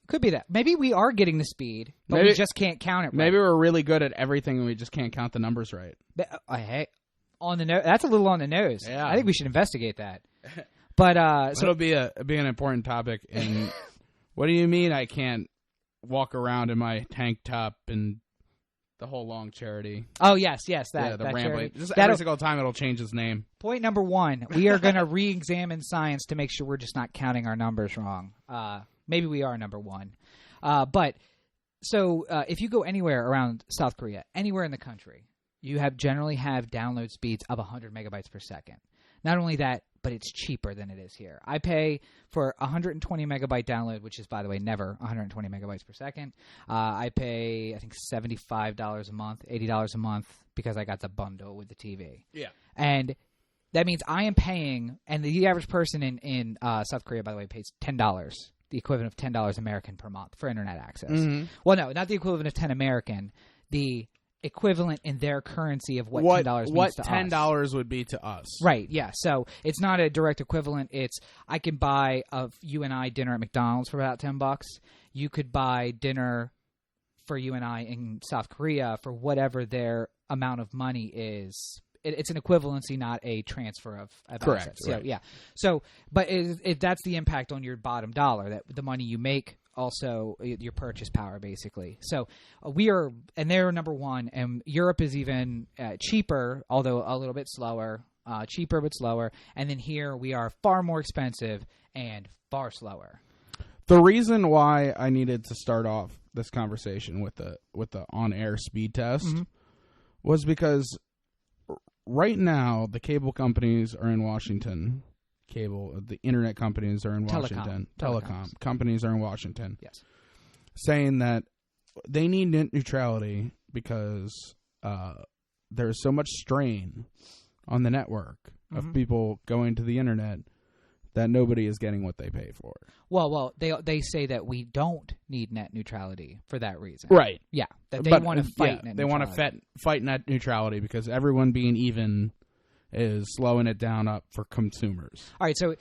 Could be that. Maybe we are getting the speed, but we just can't count it right. Maybe we're really good at everything and we just can't count the numbers right. Hey, on the that's a little on the nose. Yeah. I think we should investigate that. But so it'll be an important topic. And what do you mean I can't walk around in my tank top and the whole long charity? Oh yes, that the rambling. Charity. Just every single time it'll change his name. Point number one: we are going to re-examine science to make sure we're just not counting our numbers wrong. Maybe we are number one. But if you go anywhere around South Korea, anywhere in the country, you generally have download speeds of 100 megabytes per second. Not only that, but it's cheaper than it is here. I pay for 120 megabyte download, which is, by the way, never 120 megabytes per second. I pay, I think, $75 a month, $80 a month, because I got the bundle with the TV. Yeah. And that means I am paying, and the average person in South Korea, by the way, pays $10. The equivalent of $10 American per month for internet access. Mm-hmm. Well, no, not the equivalent of $10 American. The equivalent in their currency of what $10 means to us. What $10 would be to us. Right, yeah. So it's not a direct equivalent. It's I can buy you and I dinner at McDonald's for about $10. You could buy dinner for you and I in South Korea for whatever their amount of money is. It's an equivalency, not a transfer of correct. Assets. Right. So, yeah. So, but that's the impact on your bottom dollar, that the money you make, also your purchase power, basically. So they're number one, and Europe is even cheaper, although a little bit slower, cheaper but slower. And then here we are far more expensive and far slower. The reason why I needed to start off this conversation with the on-air speed test was because right now, the cable companies are in Washington. The internet companies are in Washington. Telecom companies are in Washington. Yes. Saying that they need net neutrality because there's so much strain on the network of people going to the internet that nobody is getting what they pay for. Well, they say that we don't need net neutrality for that reason. Right. Yeah, that they want to fight net neutrality. They want to fight net neutrality because everyone being even is slowing it down up for consumers. All right, so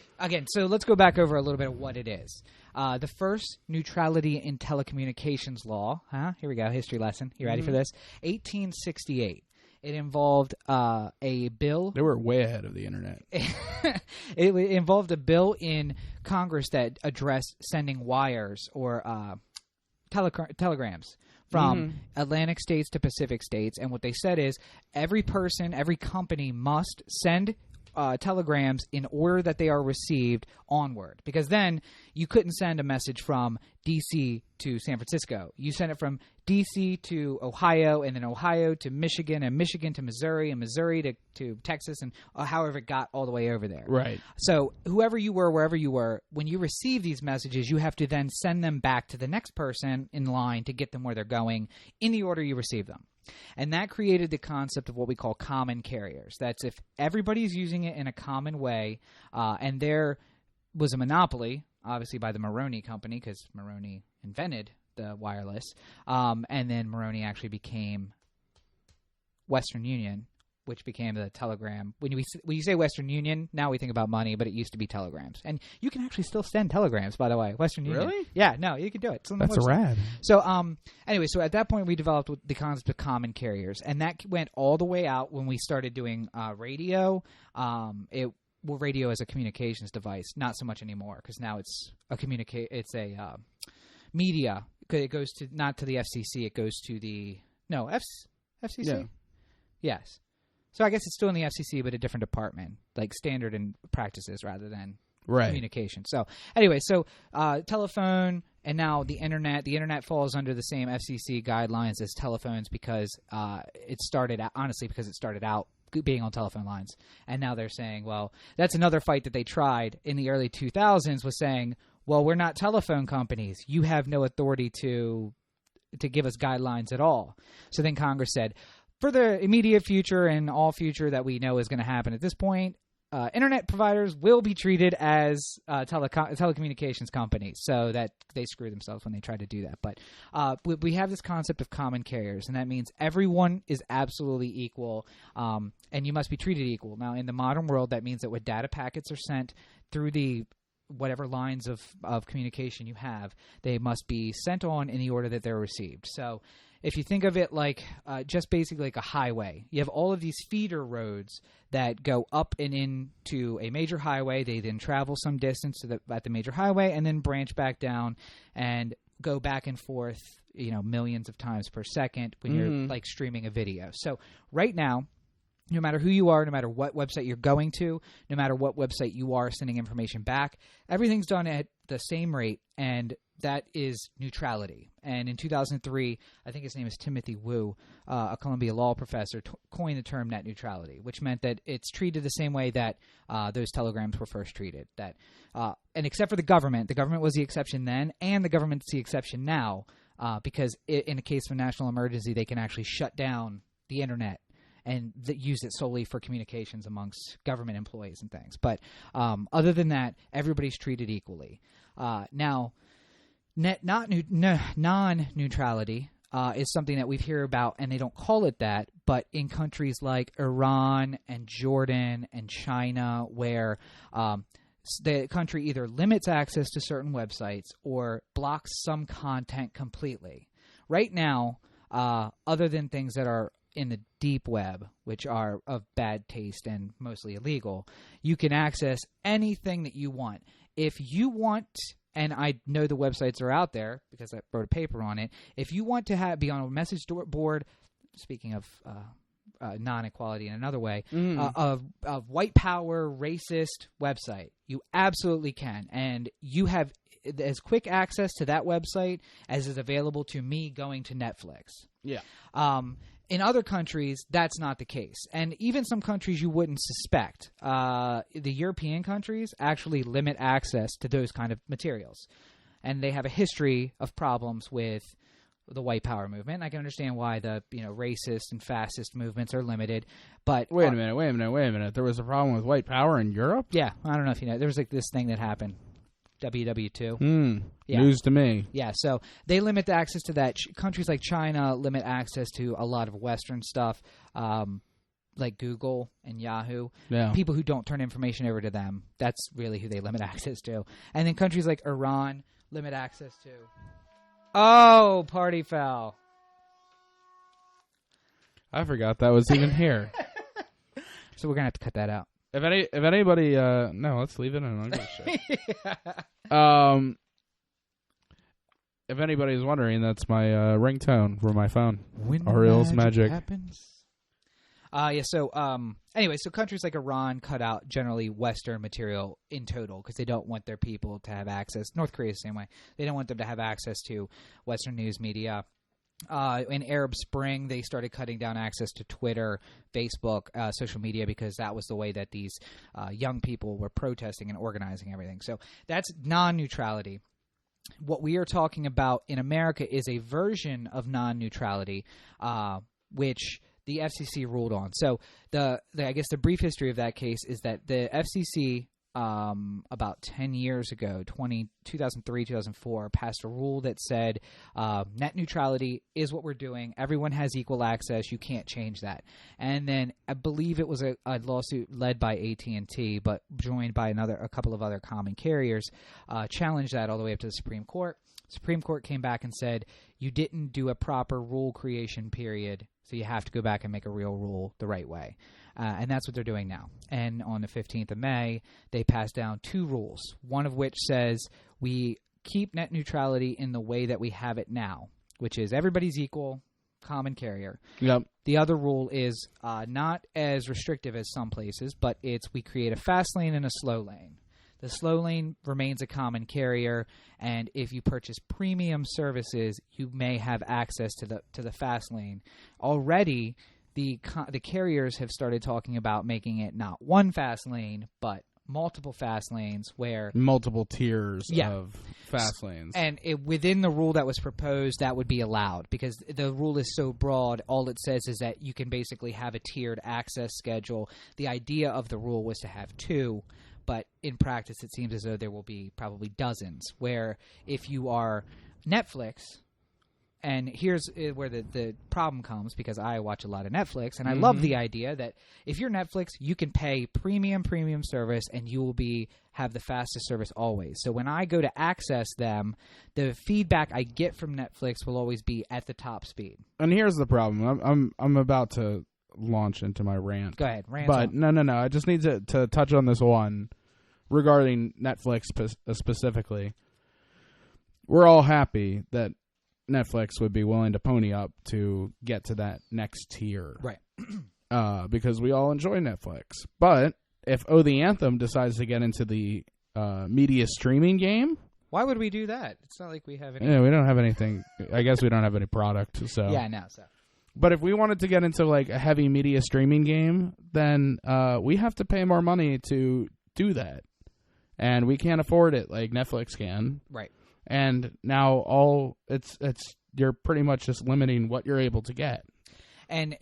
let's go back over a little bit of what it is. The first neutrality in telecommunications law, here we go, history lesson. You ready for this? 1868. It involved a bill. They were way ahead of the internet. It involved a bill in Congress that addressed sending wires or telegrams from Atlantic states to Pacific states. And what they said is every company must send telegrams in order that they are received onward. Because then you couldn't send a message from D.C. to San Francisco. You send it from D.C. to Ohio, and then Ohio to Michigan, and Michigan to Missouri, and Missouri to Texas, and however it got all the way over there. Right. So whoever you were, wherever you were, when you receive these messages, you have to then send them back to the next person in line to get them where they're going in the order you receive them. And that created the concept of what we call common carriers. That's if everybody's using it in a common way, and there was a monopoly, obviously by the Maroney Company, because Maroney invented the wireless, and then Maroney actually became Western Union, which became the telegram. When you say Western Union, now we think about money, but it used to be telegrams. And you can actually still send telegrams, by the way. Western Union. Really? Yeah, no, you can do it. That's rad. So, anyway, so at that point we developed the concept of common carriers, and that went all the way out when we started doing radio. Radio as a communications device, not so much anymore, because now it's a media. It goes to not to the FCC, it goes to the FCC. Yeah. Yes. So I guess it's still in the FCC, but a different department, like standard and practices rather than communication. So anyway, telephone and now the internet. The internet falls under the same FCC guidelines as telephones because it started out being on telephone lines. And now they're saying, well, that's another fight that they tried in the early 2000s was saying, well, we're not telephone companies. You have no authority to give us guidelines at all. So then Congress said, for the immediate future and all future that we know is going to happen at this point, internet providers will be treated as telecommunications companies, so that they screw themselves when they try to do that. But we have this concept of common carriers, and that means everyone is absolutely equal, and you must be treated equal. Now, in the modern world, that means that when data packets are sent through the whatever lines of communication you have, they must be sent on in the order that they're received. So if you think of it like just basically like a highway, you have all of these feeder roads that go up and into a major highway. They then travel some distance at the major highway and then branch back down and go back and forth, millions of times per second when you're like streaming a video. So right now, no matter who you are, no matter what website you're going to, no matter what website you are sending information back, everything's done at the same rate, and that is neutrality. And in 2003, I think his name is Timothy Wu, a Columbia law professor, coined the term net neutrality, which meant that it's treated the same way that those telegrams were first treated. And except for the government was the exception then, and the government's the exception now, because in a case of a national emergency, they can actually shut down the internet and use it solely for communications amongst government employees and things. But other than that, everybody's treated equally. Now, non-neutrality is something that we hear about, and they don't call it that, but in countries like Iran and Jordan and China, where the country either limits access to certain websites or blocks some content completely. Right now, other than things that are in the deep web, which are of bad taste and mostly illegal, you can access anything that you want. If you want, and I know the websites are out there because I wrote a paper on it, if you want to be on a message board, speaking of non-equality in another way, of white power, racist website, you absolutely can. And you have as quick access to that website as is available to me going to Netflix. Yeah. In other countries, that's not the case. And even some countries you wouldn't suspect. The European countries actually limit access to those kind of materials. And they have a history of problems with the white power movement. I can understand why the racist and fascist movements are limited. But wait a minute. There was a problem with white power in Europe? Yeah, I don't know if you know. There was like this thing that happened. WW2. Yeah. News to me. Yeah, so they limit the access to that. Countries like China limit access to a lot of Western stuff, like Google and Yahoo. Yeah. People who don't turn information over to them, that's really who they limit access to. And then countries like Iran limit access to... Oh, party foul. I forgot that was even here. So we're going to have to cut that out. If anybody, no, let's leave it in. I don't give a shit. If anybody's wondering, that's my ringtone for my phone. When Ariel's magic happens. So anyway, so countries like Iran cut out generally Western material in total because they don't want their people to have access. North Korea is the same way. They don't want them to have access to Western news media. In Arab Spring, they started cutting down access to Twitter, Facebook, social media because that was the way that these young people were protesting and organizing everything. So that's non-neutrality. What we are talking about in America is a version of non-neutrality, which the FCC ruled on. So I guess the brief history of that case is that the FCC about 10 years ago, 2003, 2004, passed a rule that said net neutrality is what we're doing. Everyone has equal access. You can't change that. And then I believe it was a lawsuit led by AT&T, but joined by a couple of other common carriers, challenged that all the way up to the Supreme Court. Supreme Court came back and said, you didn't do a proper rule creation period, so you have to go back and make a real rule the right way. And that's what they're doing now. And on the 15th of May, they passed down 2 rules, one of which says we keep net neutrality in the way that we have it now, which is everybody's equal, common carrier. Yep. The other rule is not as restrictive as some places, but we create a fast lane and a slow lane. The slow lane remains a common carrier, and if you purchase premium services, you may have access to the fast lane. Already, the carriers have started talking about making it not one fast lane, but multiple fast lanes where... multiple tiers of fast lanes. And within the rule that was proposed, that would be allowed because the rule is so broad. All it says is that you can basically have a tiered access schedule. The idea of the rule was to have 2. But in practice, it seems as though there will be probably dozens where if you are Netflix, and here's where the problem comes because I watch a lot of Netflix, and I love the idea that if you're Netflix, you can pay premium service, and you will have the fastest service always. So when I go to access them, the feedback I get from Netflix will always be at the top speed. And here's the problem. I'm about to launch into my rant. Go ahead, rant. But no. I just need to touch on this one regarding Netflix specifically. We're all happy that Netflix would be willing to pony up to get to that next tier. Right. Because we all enjoy Netflix. But if the Anthem decides to get into the media streaming game... Why would we do that? It's not like we have any... Yeah, we don't have anything... I guess we don't have any product, so... Yeah, no, so... But if we wanted to get into like a heavy media streaming game, then we have to pay more money to do that. And we can't afford it like Netflix can. Right. And now you're pretty much just limiting what you're able to get. And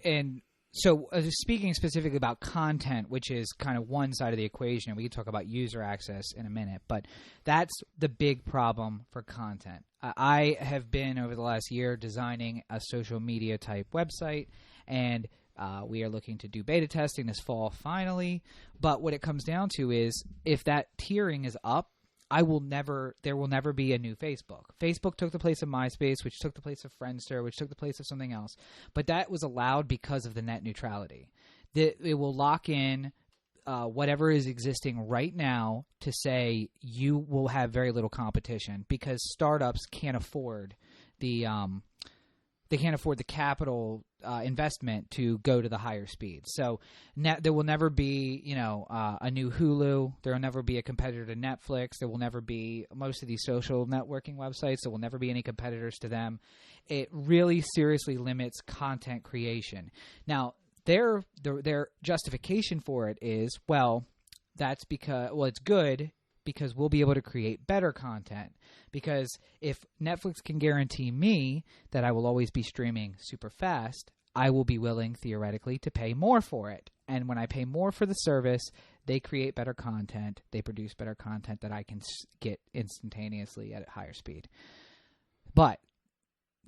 so speaking specifically about content, which is kind of one side of the equation, we can talk about user access in a minute, but that's the big problem for content. I have been, over the last year, designing a social media type website, and we are looking to do beta testing this fall finally. But what it comes down to is if that tiering is up, there will never be a new Facebook. Facebook took the place of MySpace, which took the place of Friendster, which took the place of something else. But that was allowed because of the net neutrality. It will lock in whatever is existing right now to say you will have very little competition because startups can't afford the capital investment to go to the higher speed. So there will never be, a new Hulu. There will never be a competitor to Netflix. There will never be most of these social networking websites. There will never be any competitors to them. It really seriously limits content creation. Now, their justification for it is, that's because, it's good because we'll be able to create better content. Because if Netflix can guarantee me that I will always be streaming super fast, I will be willing, theoretically, to pay more for it. And when I pay more for the service, they create better content. They produce better content that I can get instantaneously at a higher speed. But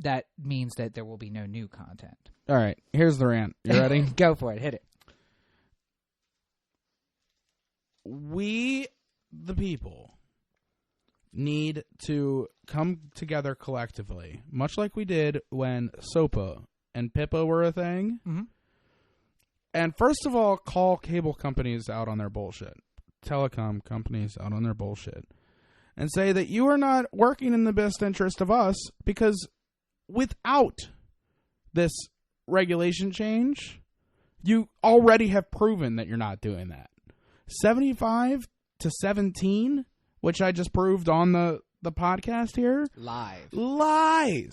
that means that there will be no new content. All right, here's the rant. You ready? Go for it. Hit it. We, the people, need to come together collectively, much like we did when SOPA and PIPA were a thing. Mm-hmm. And first of all, call cable companies out on their bullshit. Telecom companies out on their bullshit. And say that you are not working in the best interest of us, because without this regulation change, you already have proven that you're not doing that. 75 to 17, which I just proved on the podcast here. Lies.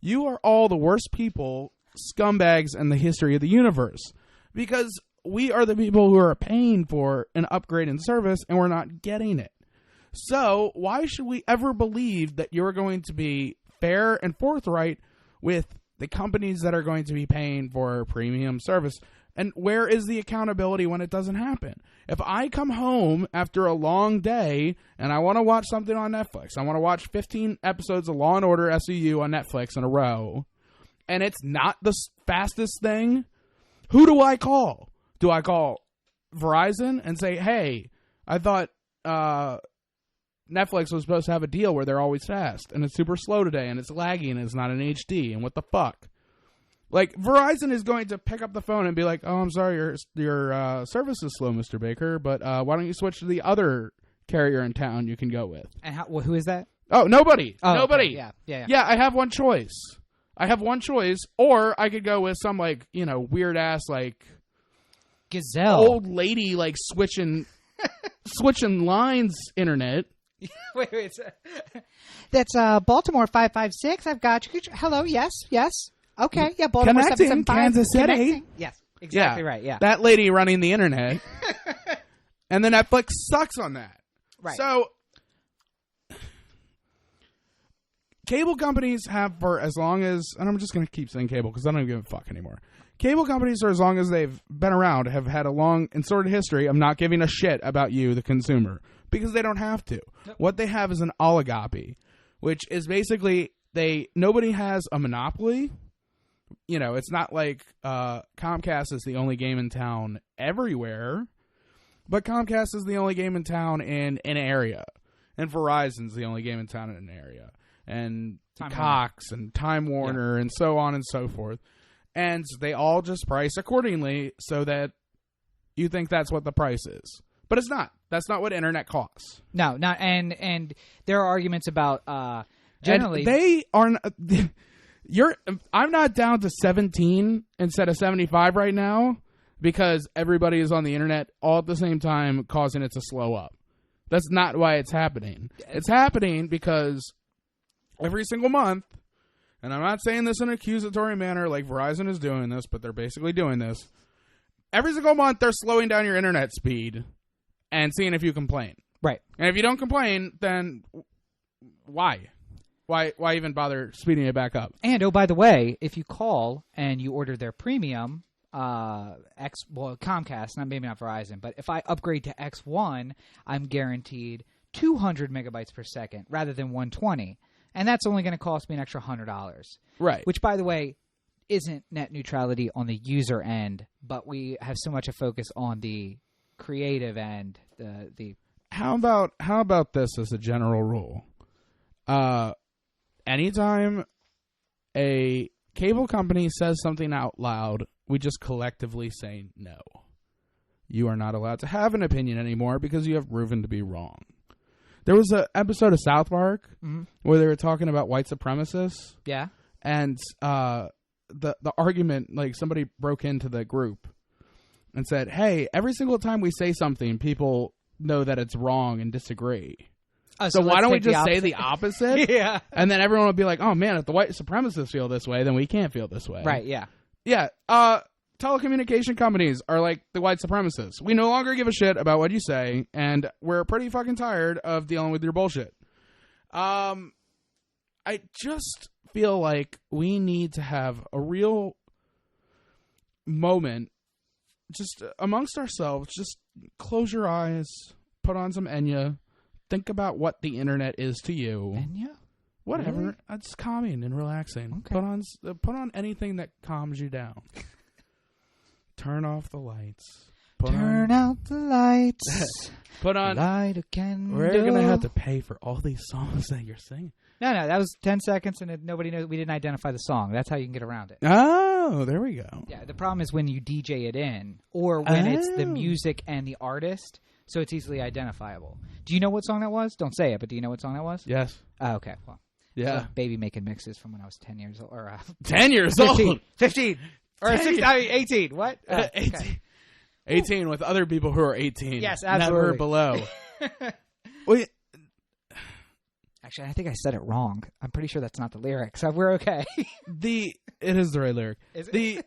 You are all the worst people, scumbags in the history of the universe, because we are the people who are paying for an upgrade in service and we're not getting it. So why should we ever believe that you're going to be fair and forthright with the companies that are going to be paying for premium service? And where is the accountability when it doesn't happen? If I come home after a long day and I want to watch something on Netflix, I want to watch 15 episodes of Law & Order SVU on Netflix in a row, and it's not the fastest thing, who do I call? Do I call Verizon and say, hey, I thought Netflix was supposed to have a deal where they're always fast, and it's super slow today, and it's laggy, and it's not in HD, and what the fuck? Like, Verizon is going to pick up the phone and be like, oh, I'm sorry, your service is slow, Mr. Baker, but why don't you switch to the other carrier in town you can go with? And who is that? Oh, nobody. Oh, nobody. Okay. Yeah. Yeah, I have one choice. Or I could go with some, like, weird-ass, like, Gazelle. old lady, like, switching lines internet. Wait. That's Baltimore 556. I've got you. Hello, yes. Okay, yeah, Baltimore Connecting 775. Kansas City. Connecting. Yes, exactly right, yeah. That lady running the internet. And then Netflix sucks on that. Right. So, cable companies have for as long as, and I'm just going to keep saying cable because I don't even give a fuck anymore. Cable companies, for as long as they've been around, have had a long and sordid history of not giving a shit about you, the consumer, because they don't have to. Nope. What they have is an oligopoly, which is basically nobody has a monopoly. It's not like Comcast is the only game in town everywhere, but Comcast is the only game in town in an area, and Verizon's the only game in town in an area, and Cox and Time Warner and so on and so forth. And they all just price accordingly so that you think that's what the price is. But it's not. That's not what internet costs. No, not and there are arguments about generally and they are I'm not down to 17 instead of 75 right now because everybody is on the internet all at the same time, causing it to slow up. That's not why it's happening. It's happening because every single month, and I'm not saying this in an accusatory manner like Verizon is doing this, but they're basically doing this. Every single month, they're slowing down your internet speed and seeing if you complain. Right. And if you don't complain, then why? Why even bother speeding it back up? And, oh, by the way, if you call and you order their premium, Comcast, maybe not Verizon, but if I upgrade to X1, I'm guaranteed 200 megabytes per second rather than 120. And that's only going to cost me an extra $100. Right. Which, by the way, isn't net neutrality on the user end, but we have so much a focus on the creative end. How about this as a general rule? Anytime a cable company says something out loud, we just collectively say no. You are not allowed to have an opinion anymore because you have proven to be wrong. There was an episode of South Park where they were talking about white supremacists. Yeah. And the argument, like somebody broke into the group and said, hey, every single time we say something, people know that it's wrong and disagree. So why don't we just say the opposite? Yeah. And then everyone would be like, oh, man, if the white supremacists feel this way, then we can't feel this way. Right, yeah. Yeah. telecommunication companies are like the white supremacists. We no longer give a shit about what you say, and we're pretty fucking tired of dealing with your bullshit. I just feel like we need to have a real moment just amongst ourselves. Just close your eyes, put on some Enya, think about what the internet is to you. Enya? Whatever. Really? It's calming and relaxing. Okay. Put on anything that calms you down. Turn off the lights. Turn out the lights. Put on. Light a candle. We're going to have to pay for all these songs that you're singing. No, that was 10 seconds, and nobody knows. We didn't identify the song. That's how you can get around it. Oh, there we go. Yeah, the problem is when you DJ it in, or when it's the music and the artist, so it's easily identifiable. Do you know what song that was? Don't say it, but do you know what song that was? Yes. Oh, okay. Well, yeah. Baby making mixes from when I was 10 years old. Or 10 years 15, old? 15. Or 18. What? 18. Okay. 18 with other people who are 18. Yes, absolutely. Never below. Wait. Actually, I think I said it wrong. I'm pretty sure that's not the lyric, so we're okay. It is the right lyric. Is it?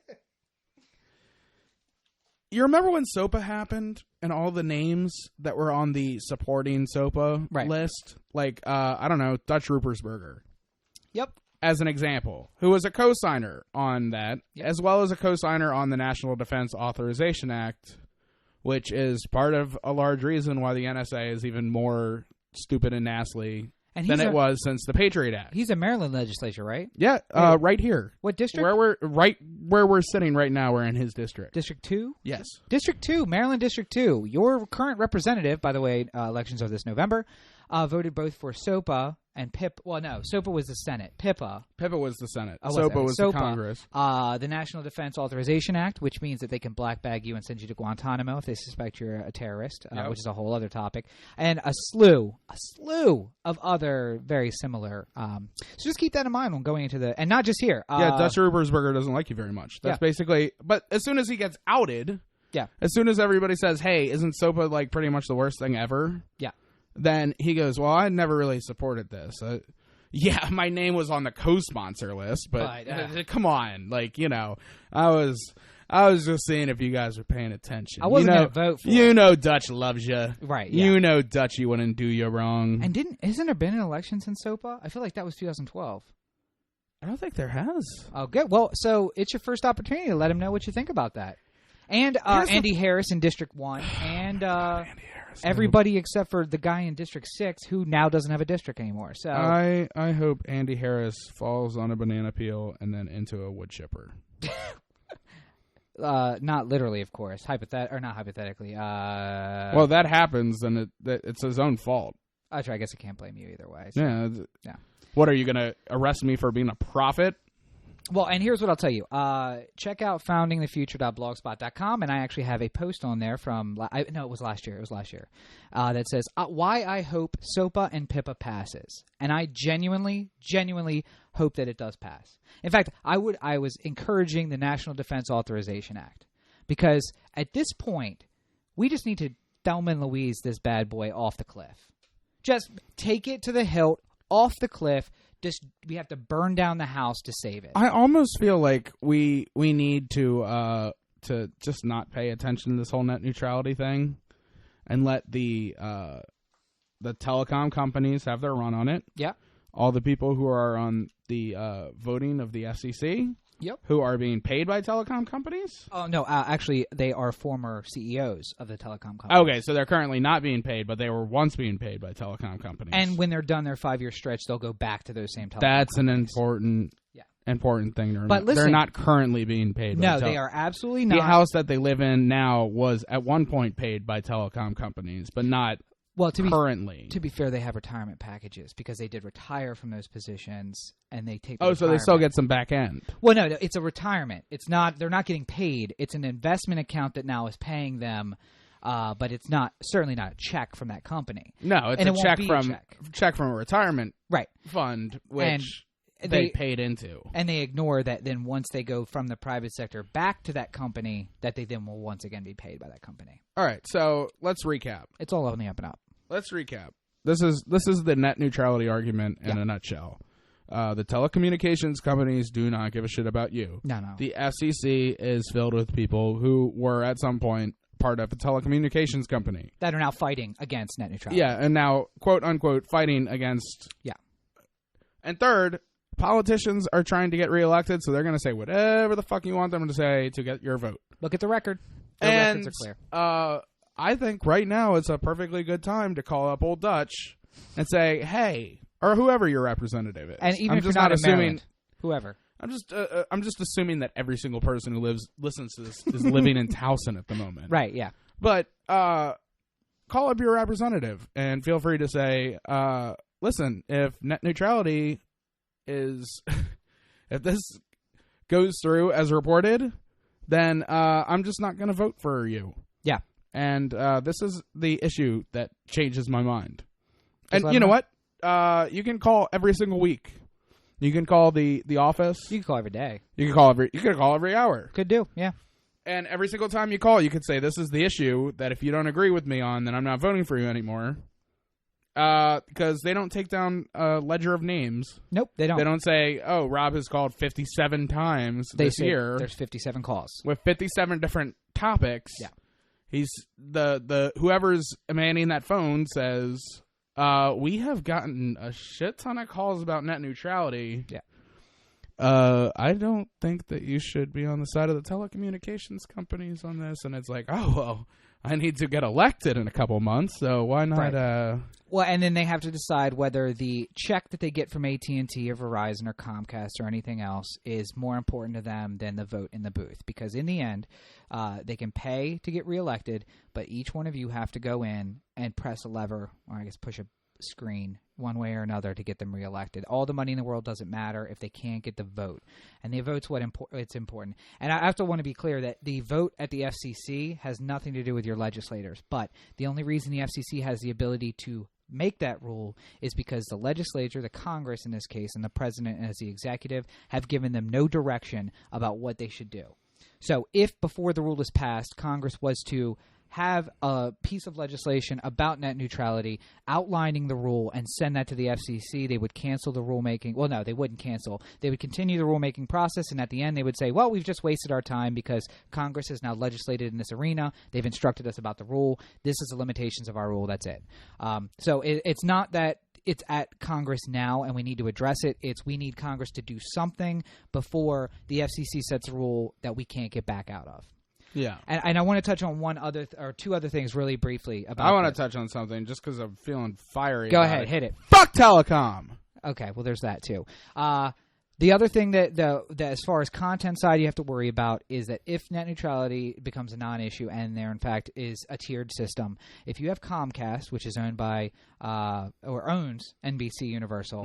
You remember when SOPA happened and all the names that were on the supporting SOPA list? Like, I don't know, Dutch Ruppersberger. Yep. As an example, who was a co-signer on that, as well as a co-signer on the National Defense Authorization Act, which is part of a large reason why the NSA is even more stupid and nasty than it was since the Patriot Act. He's a Maryland legislature, right? Yeah, right here. What district? Where we're sitting right now, we're in his district. District 2? Yes. District 2, Maryland District 2. Your current representative, by the way, elections are this November, voted both for SOPA and PIP. Well, no, SOPA was the Senate. PIPA was the Senate. Oh, SOPA was the SOPA, Congress. The National Defense Authorization Act, which means that they can black bag you and send you to Guantanamo if they suspect you're a terrorist, which is a whole other topic, and a slew of other very similar. So just keep that in mind when going into and not just here. Dutch Ruppersberger doesn't like you very much. That's basically. But as soon as he gets outed, as soon as everybody says, "Hey, isn't SOPA like pretty much the worst thing ever?" Yeah. Then he goes, well, I never really supported this. Yeah, my name was on the co-sponsor list, but come on. Like, you know, I was just seeing if you guys were paying attention. I wasn't going to vote for it. You know Dutch loves you. Right, yeah. You know Dutch, you wouldn't do you wrong. And hasn't there been an election since SOPA? I feel like that was 2012. I don't think there has. Oh, good. Well, so it's your first opportunity to let him know what you think about that. And Andy Harris in District 1, and everybody except for the guy in District 6 who now doesn't have a district anymore. So I hope Andy Harris falls on a banana peel and then into a wood chipper. Not literally, of course. Not hypothetically. Well, that happens, and it's his own fault. I guess I can't blame you either way. So. Yeah. What, are you going to arrest me for being a prophet? Well, and here's what I'll tell you. Check out foundingthefuture.blogspot.com, and I actually have a post on there from it was last year. It was last year. That says, why I hope SOPA and PIPA passes. And I genuinely hope that it does pass. In fact, I was encouraging the National Defense Authorization Act, because at this point, we just need to Thelma and Louise this bad boy off the cliff. Just take it to the hilt, off the cliff. We have to burn down the house to save it. I almost feel like we need to just not pay attention to this whole net neutrality thing, and let the telecom companies have their run on it. Yeah. All the people who are on the voting of the FCC. Yep. Who are being paid by telecom companies? Oh, no. Actually, they are former CEOs of the telecom companies. Okay, so they're currently not being paid, but they were once being paid by telecom companies. And when they're done their 5-year stretch, they'll go back to those same telecom That's companies. an important thing. But listen, they're not currently being paid. No, they are absolutely not. The house that they live in now was at one point paid by telecom companies, but not currently. To be fair, they have retirement packages because they did retire from those positions, and they take. So they still get some back end. Well, no, it's a retirement. It's not. They're not getting paid. It's an investment account that now is paying them, but it's certainly not a check from that company. No, it's a check from a retirement fund, which they paid into. And they ignore that. Then once they go from the private sector back to that company, that they then will once again be paid by that company. All right, so let's recap. It's all on the up and up. Let's recap. This is the net neutrality argument in a nutshell. The telecommunications companies do not give a shit about you. No. The FCC is filled with people who were at some point part of a telecommunications company that are now fighting against net neutrality. Yeah, and now, quote unquote, fighting against. Yeah. And third, politicians are trying to get reelected, so they're going to say whatever the fuck you want them to say to get your vote. Look at the record. The records are clear. I think right now it's a perfectly good time to call up Old Dutch and say, hey, or whoever your representative is. And even I'm if just you're not assuming Maryland, whoever. I'm just assuming that every single person who listens to this is living in Towson at the moment. Right, yeah. But call up your representative and feel free to say, listen, if net neutrality is if this goes through as reported, then I'm just not going to vote for you. Yeah. And this is the issue that changes my mind. Just and you know what? You can call every single week. You can call the office. You can call every day. You can call every hour. Could do, yeah. And every single time you call, you could say, this is the issue that if you don't agree with me on, then I'm not voting for you anymore. Because they don't take down a ledger of names. Nope, they don't. They don't say, oh, Rob has called 57 times this year. There's 57 calls. With 57 different topics. Yeah. He's the whoever's manning that phone says, we have gotten a shit ton of calls about net neutrality. Yeah. I don't think that you should be on the side of the telecommunications companies on this. And it's like, oh, well, I need to get elected in a couple months, so why not? Right. Well, and then they have to decide whether the check that they get from AT&T or Verizon or Comcast or anything else is more important to them than the vote in the booth. Because in the end, they can pay to get reelected, but each one of you have to go in and press a lever, or I guess push a screen one way or another to get them reelected. All the money in the world doesn't matter if they can't get the vote, and the vote's it's important. And I also want to be clear that the vote at the FCC has nothing to do with your legislators, but the only reason the FCC has the ability to make that rule is because the legislature, the Congress in this case, and the president as the executive have given them no direction about what they should do. So if before the rule is passed, Congress was to have a piece of legislation about net neutrality outlining the rule and send that to the FCC, they would cancel the rulemaking. Well, no, they wouldn't cancel. They would continue the rulemaking process, and at the end they would say, well, we've just wasted our time because Congress has now legislated in this arena. They've instructed us about the rule. This is the limitations of our rule. That's it. So it's not that it's at Congress now and we need to address it. It's we need Congress to do something before the FCC sets a rule that we can't get back out of. Yeah. And I want to touch on one other or two other things really briefly about I want to touch on something just because I'm feeling fiery. Go ahead, hit it. Fuck telecom. Okay, well, there's that too. The other thing that as far as content side you have to worry about is that if net neutrality becomes a non-issue and there in fact is a tiered system, if you have Comcast, which is owned by or owns NBC Universal,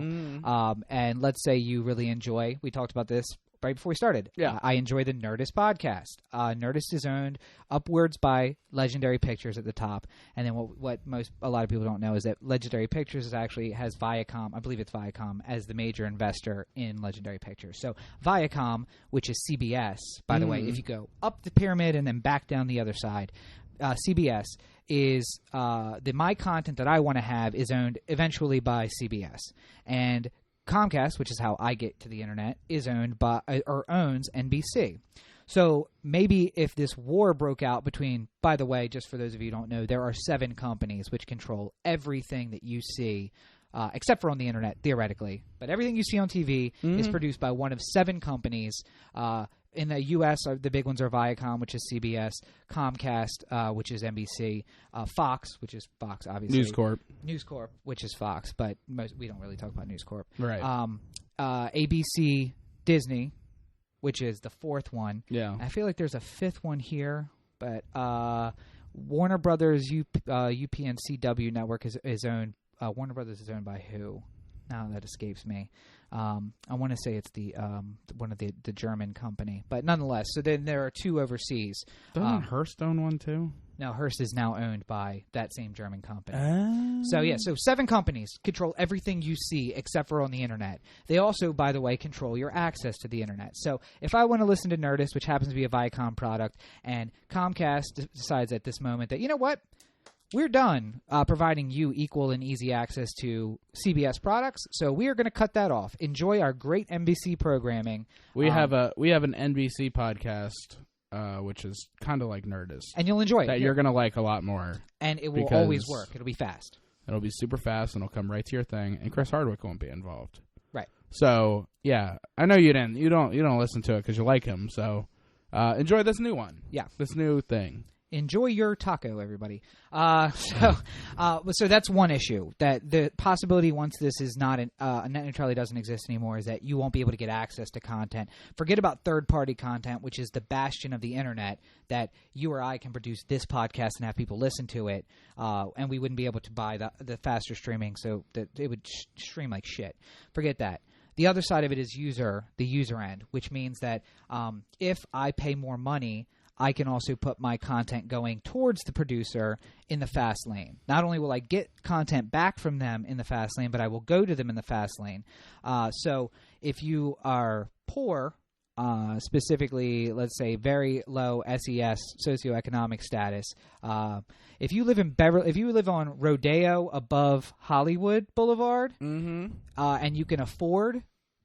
and let's say you really enjoy, we talked about this right before we started. Yeah. I enjoy the Nerdist podcast. Nerdist is owned upwards by Legendary Pictures at the top. And then what a lot of people don't know is that Legendary Pictures has Viacom, I believe it's Viacom, as the major investor in Legendary Pictures. So Viacom, which is CBS, by the way, if you go up the pyramid and then back down the other side, CBS is my content that I want to have is owned eventually by CBS. And Comcast, which is how I get to the internet, is owned by or owns NBC. So maybe if this war broke out between, by the way, just for those of you who don't know, there are 7 companies which control everything that you see, except for on the internet, theoretically. But everything you see on TV is produced by one of 7 companies. In the U.S., the big ones are Viacom, which is CBS, Comcast, which is NBC, Fox, which is Fox, obviously. News Corp, which is Fox, but we don't really talk about News Corp. Right. ABC, Disney, which is the 4th one. Yeah. I feel like there's a 5th one here, but Warner Brothers UPN-CW network is owned. Warner Brothers is owned by who? Now that escapes me. I want to say it's the one of the German company, but nonetheless. So then there are 2 overseas. Doesn't Hearst own one too? No, Hearst is now owned by that same German company. Oh. So 7 companies control everything you see except for on the internet. They also, by the way, control your access to the internet. So if I want to listen to Nerdist, which happens to be a Viacom product, and Comcast decides at this moment that, you know what? we're done providing you equal and easy access to CBS products, so we are going to cut that off. Enjoy our great NBC programming. We have an NBC podcast, which is kind of like Nerdist, and you'll enjoy it. That you're going to like a lot more, and it will always work. It'll be fast. It'll be super fast, and it'll come right to your thing. And Chris Hardwick won't be involved. Right. So yeah, I know you didn't. You don't listen to it because you like him. So enjoy this new one. Yeah. This new thing. Enjoy your taco, everybody. So that's one issue. That the possibility once this is not net neutrality doesn't exist anymore is that you won't be able to get access to content. Forget about third-party content, which is the bastion of the internet. That you or I can produce this podcast and have people listen to it, and we wouldn't be able to buy the faster streaming, so that it would stream like shit. Forget that. The other side of it is the user end, which means that if I pay more money, I can also put my content going towards the producer in the fast lane. Not only will I get content back from them in the fast lane, but I will go to them in the fast lane. So if you are poor, specifically, let's say very low SES socioeconomic status, if you live on Rodeo above Hollywood Boulevard, and you can afford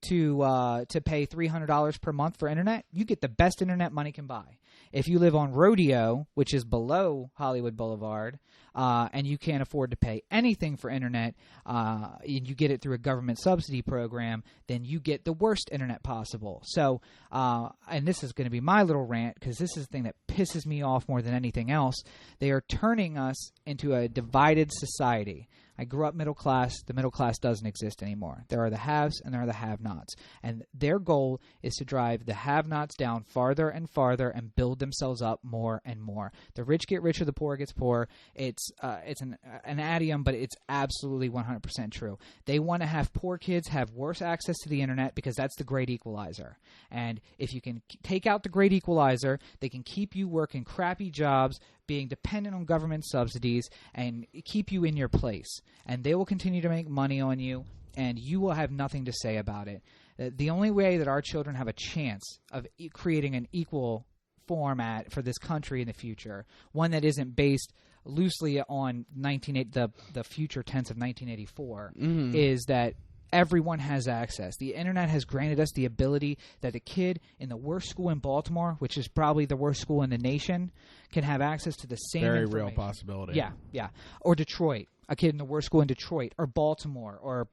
to pay $300 per month for internet, you get the best internet money can buy. If you live on Rodeo, which is below Hollywood Boulevard, and you can't afford to pay anything for internet, and you get it through a government subsidy program, then you get the worst internet possible. So, and this is going to be my little rant, because this is the thing that pisses me off more than anything else. They are turning us into a divided society. I grew up middle class. The middle class doesn't exist anymore. There are the haves and there are the have-nots. And their goal is to drive the have-nots down farther and farther and build themselves up more and more. The rich get richer, the poor gets poor. It's an idiom, but it's absolutely 100% true. They want to have poor kids have worse access to the internet because that's the great equalizer. And if you can take out the great equalizer, they can keep you working crappy jobs, being dependent on government subsidies, and keep you in your place. And they will continue to make money on you, and you will have nothing to say about it. The only way that our children have a chance of creating an equal format for this country in the future, one that isn't based loosely on the future tense of 1984, is that everyone has access. The internet has granted us the ability that a kid in the worst school in Baltimore, which is probably the worst school in the nation, can have access to the same very information. real possibility. Yeah. Or Detroit, a kid in the worst school in Detroit, or Baltimore, or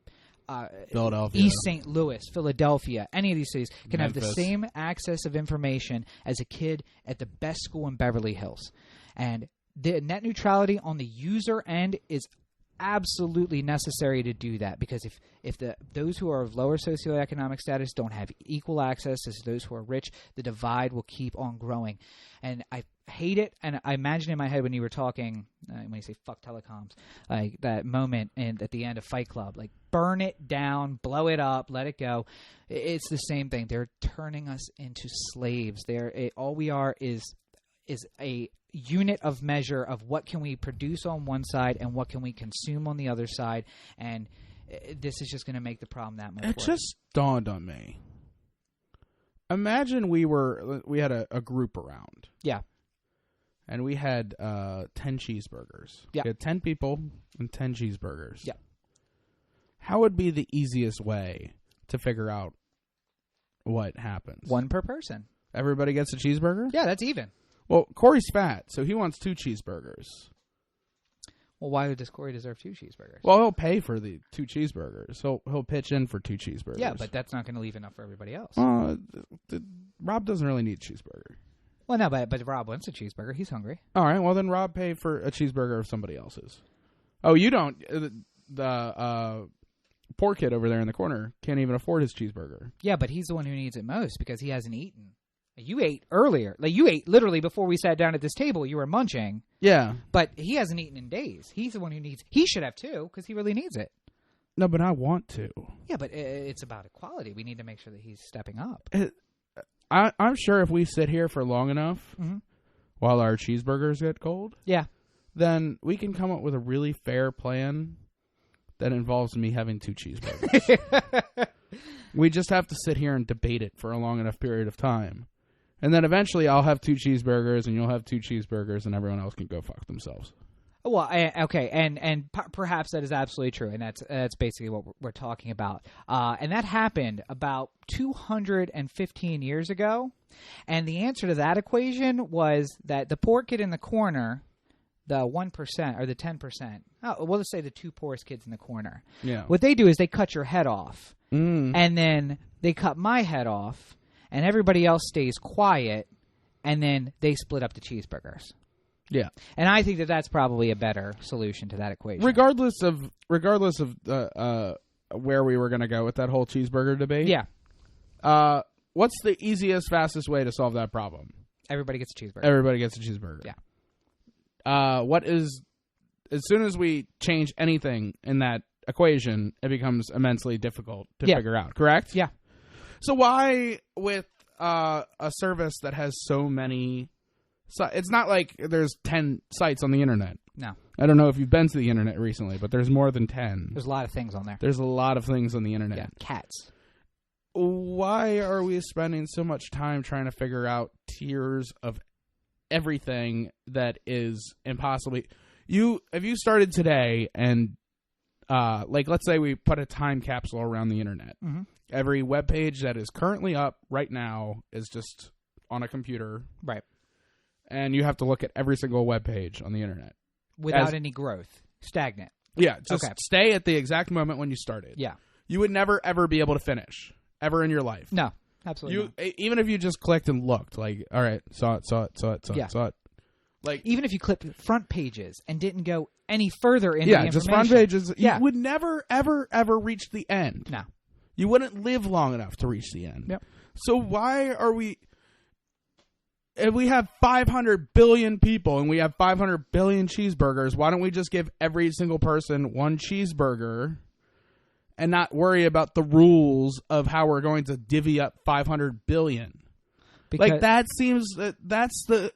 Philadelphia, East St. Louis, Philadelphia, any of these cities can Memphis. have the same access of information as a kid at the best school in Beverly Hills. And the net neutrality on the user end is absolutely necessary to do that, because if those who are of lower socioeconomic status don't have equal access as those who are rich, the divide will keep on growing. And I hate it, and I imagine in my head when you were talking, when you say fuck telecoms, like that moment at the end of Fight Club, like burn it down, blow it up, let it go. It's the same thing. They're turning us into slaves. All we are is a unit of measure of what can we produce on one side and what can we consume on the other side, and this is just going to make the problem that much worse. It just dawned on me. Imagine we had a group around. Yeah. And we had 10 cheeseburgers. Yeah. We had 10 people and 10 cheeseburgers. Yeah. How would be the easiest way to figure out what happens? One per person. Everybody gets a cheeseburger? Yeah, that's even. Well, Corey's fat, so he wants 2 cheeseburgers. Well, why does Corey deserve 2 cheeseburgers? Well, he'll pay for the 2 cheeseburgers. He'll pitch in for 2 cheeseburgers. Yeah, but that's not going to leave enough for everybody else. Rob doesn't really need a cheeseburger. Well, no, but Rob wants a cheeseburger. He's hungry. All right, well then Rob pay for a cheeseburger of somebody else's. Oh, you don't. The poor kid over there in the corner can't even afford his cheeseburger. Yeah, but he's the one who needs it most because he hasn't eaten. You ate earlier. Like, you ate literally before we sat down at this table. You were munching. Yeah. But he hasn't eaten in days. He's the one who needs... He should have, too, because he really needs it. No, but I want to. Yeah, but it's about equality. We need to make sure that he's stepping up. I'm sure if we sit here for long enough while our cheeseburgers get cold, then we can come up with a really fair plan that involves me having 2 cheeseburgers. We just have to sit here and debate it for a long enough period of time. And then eventually I'll have 2 cheeseburgers and you'll have 2 cheeseburgers and everyone else can go fuck themselves. Well, okay, and perhaps that is absolutely true, and that's basically what we're talking about. And that happened about 215 years ago, and the answer to that equation was that the poor kid in the corner, the 1% or the 10%, well, let's say the two poorest kids in the corner. Yeah. What they do is they cut your head off, and then they cut my head off, and everybody else stays quiet, and then they split up the cheeseburgers. Yeah, and I think that that's probably a better solution to that equation. Regardless of where we were going to go with that whole cheeseburger debate. Yeah. What's the easiest, fastest way to solve that problem? Everybody gets a cheeseburger. Everybody gets a cheeseburger. Yeah. What is, as soon as we change anything in that equation, it becomes immensely difficult to figure out. Correct? Yeah. So why with a service that has so many? So it's not like there's 10 sites on the internet. No. I don't know if you've been to the internet recently, but there's more than 10. There's a lot of things on there. There's a lot of things on the internet. Yeah, cats. Why are we spending so much time trying to figure out tiers of everything that is impossibly... If you started today and, let's say we put a time capsule around the internet. Mm-hmm. Every web page that is currently up right now is just on a computer. Right. And you have to look at every single web page on the internet. Without any growth. Stagnant. Yeah, just stay at the exact moment when you started. Yeah. You would never, ever be able to finish, ever in your life. No, absolutely not. Even if you just clicked and looked, like, all right, saw it. Like, even if you clicked front pages and didn't go any further into the information. Yeah, just front pages. You would never, ever, ever reach the end. No. You wouldn't live long enough to reach the end. Yep. So why are we... If we have 500 billion people and we have 500 billion cheeseburgers, why don't we just give every single person one cheeseburger and not worry about the rules of how we're going to divvy up 500 billion? Because, that seems... That's the...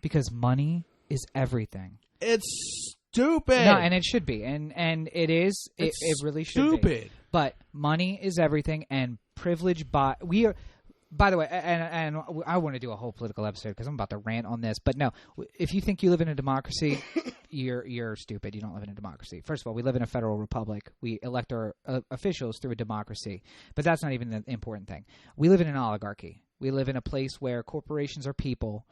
Because money is everything. It's stupid. No, and it should be. And it is. It really should be. Stupid. But money is everything, and privilege we are... By the way, and I want to do a whole political episode because I'm about to rant on this. But no, if you think you live in a democracy, you're stupid. You don't live in a democracy. First of all, we live in a federal republic. We elect our officials through a democracy. But that's not even the important thing. We live in an oligarchy. We live in a place where corporations are people.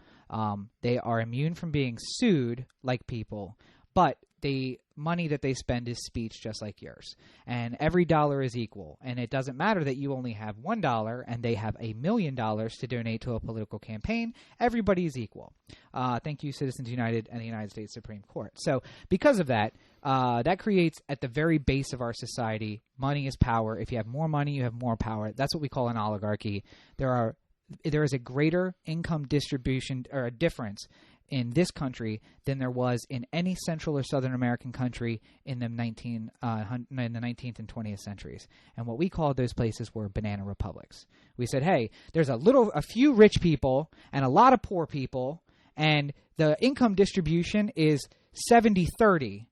They are immune from being sued like people. But the money that they spend is speech just like yours. And every dollar is equal. And it doesn't matter that you only have $1 and they have $1 million to donate to a political campaign. Everybody is equal. Thank you, Citizens United and the United States Supreme Court. So because of that, that creates at the very base of our society, money is power. If you have more money, you have more power. That's what we call an oligarchy. There is a greater income distribution or a difference in this country than there was in any Central or Southern American country in the 19th and 20th centuries. And what we called those places were banana republics. We said, hey, there's a few rich people and a lot of poor people, and the income distribution is 70-30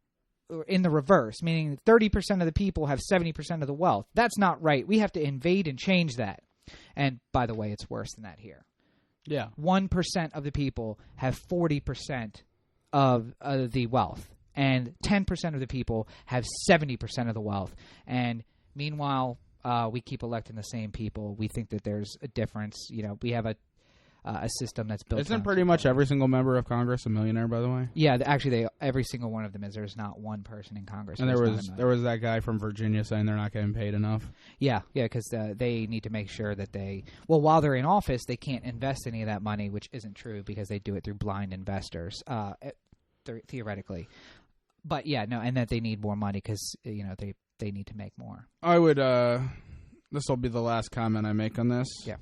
in the reverse, meaning 30% of the people have 70% of the wealth. That's not right. We have to invade and change that. And by the way, it's worse than that here. Yeah. 1% of the people have 40% of the wealth, and 10% of the people have 70% of the wealth. And meanwhile, we keep electing the same people. We think that there's a difference. You know, we have a system that's built. Isn't pretty much every single member of Congress a millionaire, by the way? Yeah, actually, every single one of them is. There's not one person in Congress. And there was that guy from Virginia saying they're not getting paid enough. Yeah, because they need to make sure that while they're in office, they can't invest any of that money, which isn't true because they do it through blind investors, theoretically. But yeah, no, and that they need more money because they need to make more. I would. This will be the last comment I make on this. Yeah.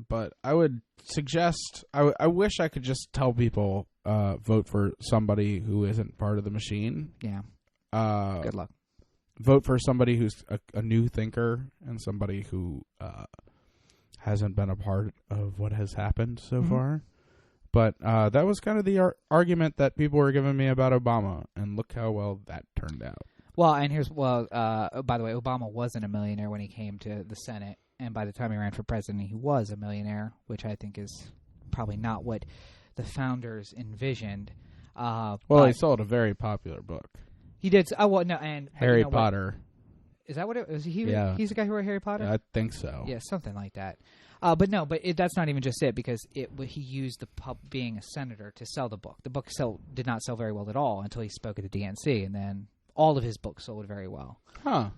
But I would suggest, I wish I could just tell people, vote for somebody who isn't part of the machine. Yeah. Good luck. Vote for somebody who's a new thinker and somebody who hasn't been a part of what has happened so far. But that was kind of the argument that people were giving me about Obama, and look how well that turned out. Well, and by the way, Obama wasn't a millionaire when he came to the Senate. And by the time he ran for president, he was a millionaire, which I think is probably not what the founders envisioned. Well, he sold a very popular book. He did. Oh well, no, and Harry Potter. Is that what it was? Yeah. He's the guy who wrote Harry Potter. Yeah, I think so. Yeah, something like that. But that's not even just it, because he used being a senator to sell the book. The book did not sell very well at all until he spoke at the DNC, and then all of his books sold very well. Huh.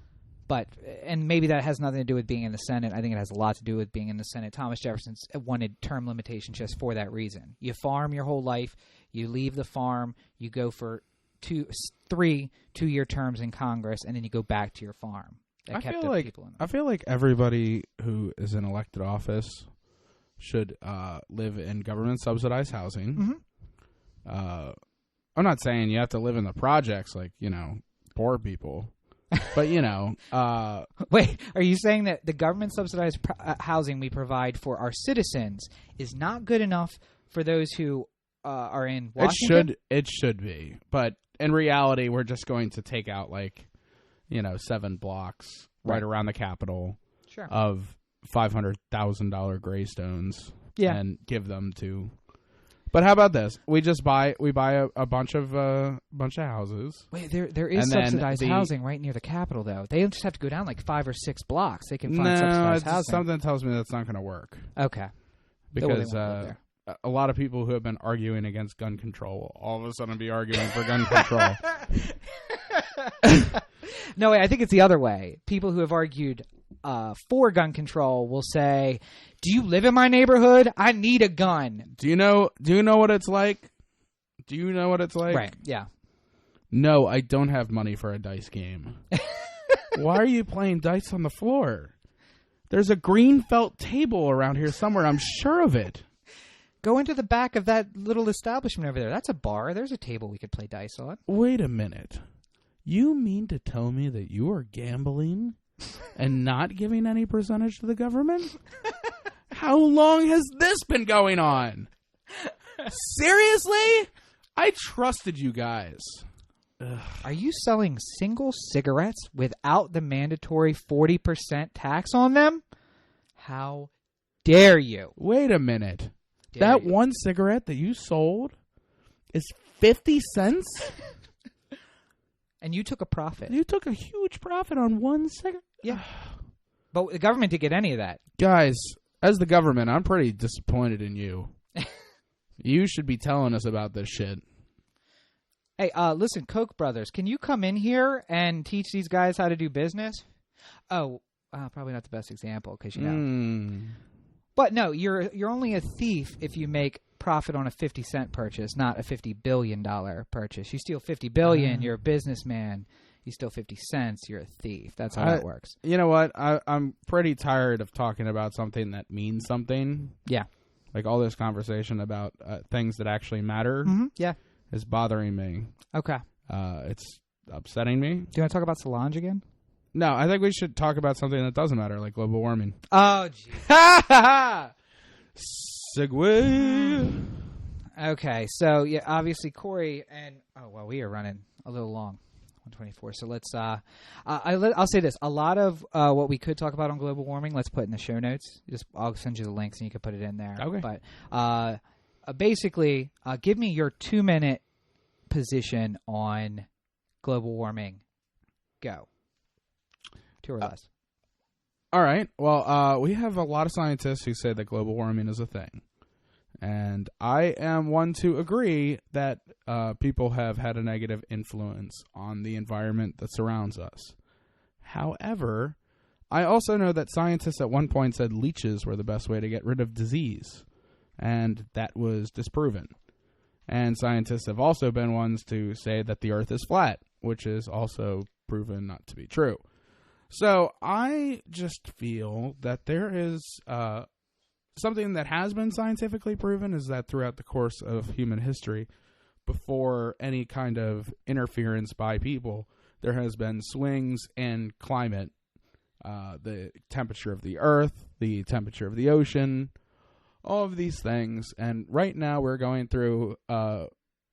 And maybe that has nothing to do with being in the Senate. I think it has a lot to do with being in the Senate. Thomas Jefferson wanted term limitations just for that reason. You farm your whole life, you leave the farm, you go for 2-year terms in Congress, and then you go back to your farm. I feel like everybody who is in elected office should live in government subsidized housing. Mm-hmm. I'm not saying you have to live in the projects like, poor people. But, Wait, are you saying that the government subsidized housing we provide for our citizens is not good enough for those who are in Washington? It should be. But in reality, we're just going to take out 7 blocks right around the Capitol of $500,000 graystones and give them to. But how about this? We buy a bunch of houses. Wait, there is subsidized housing right near the Capitol, though. They just have to go down 5 or 6 blocks. They can find subsidized housing. Something tells me that's not going to work. Okay. Because a lot of people who have been arguing against gun control will all of a sudden be arguing for gun control. No, wait, I think it's the other way. People who have argued for gun control will say, "Do you live in my neighborhood? I need a gun." Do you know what it's like? Do you know what it's like? Right, yeah. No, I don't have money for a dice game. Why are you playing dice on the floor? There's a green felt table around here somewhere. I'm sure of it. Go into the back of that little establishment over there. That's a bar. There's a table we could play dice on. Wait a minute. You mean to tell me that you are gambling and not giving any percentage to the government? How long has this been going on? Seriously? I trusted you guys. Ugh. Are you selling single cigarettes without the mandatory 40% tax on them? How dare you? Wait a minute. That one cigarette that you sold is 50 cents? And you took a profit. You took a huge profit on one cigarette? Yeah. But the government didn't get any of that. Guys, as the government, I'm pretty disappointed in you. You should be telling us about this shit. Hey, listen, Koch brothers, can you come in here and teach these guys how to do business? Oh, probably not the best example because But no, you're only a thief if you make profit on a 50-cent purchase, not a $50 billion purchase. You steal $50 billion, you're a businessman. You steal 50 cents, you're a thief. That's how that works. You know what? I'm pretty tired of talking about something that means something. Yeah. Like all this conversation about things that actually matter. Mm-hmm. Yeah. Is bothering me. Okay. It's upsetting me. Do you want to talk about Solange again? No, I think we should talk about something that doesn't matter, like global warming. Oh, jeez. Segue. Okay, so yeah, obviously Cory and we are running a little long, 124. So let's. I'll say this: a lot of what we could talk about on global warming, let's put in the show notes. I'll send you the links and you can put it in there. Okay. But basically, give me your 2-minute position on global warming. Go. 2 or less. All right. Well, we have a lot of scientists who say that global warming is a thing. And I am one to agree that people have had a negative influence on the environment that surrounds us. However, I also know that scientists at one point said leeches were the best way to get rid of disease. And that was disproven. And scientists have also been ones to say that the Earth is flat, which is also proven not to be true. So I just feel that there is something that has been scientifically proven is that throughout the course of human history, before any kind of interference by people, there has been swings in climate, the temperature of the Earth, the temperature of the ocean, all of these things. And right now we're going through a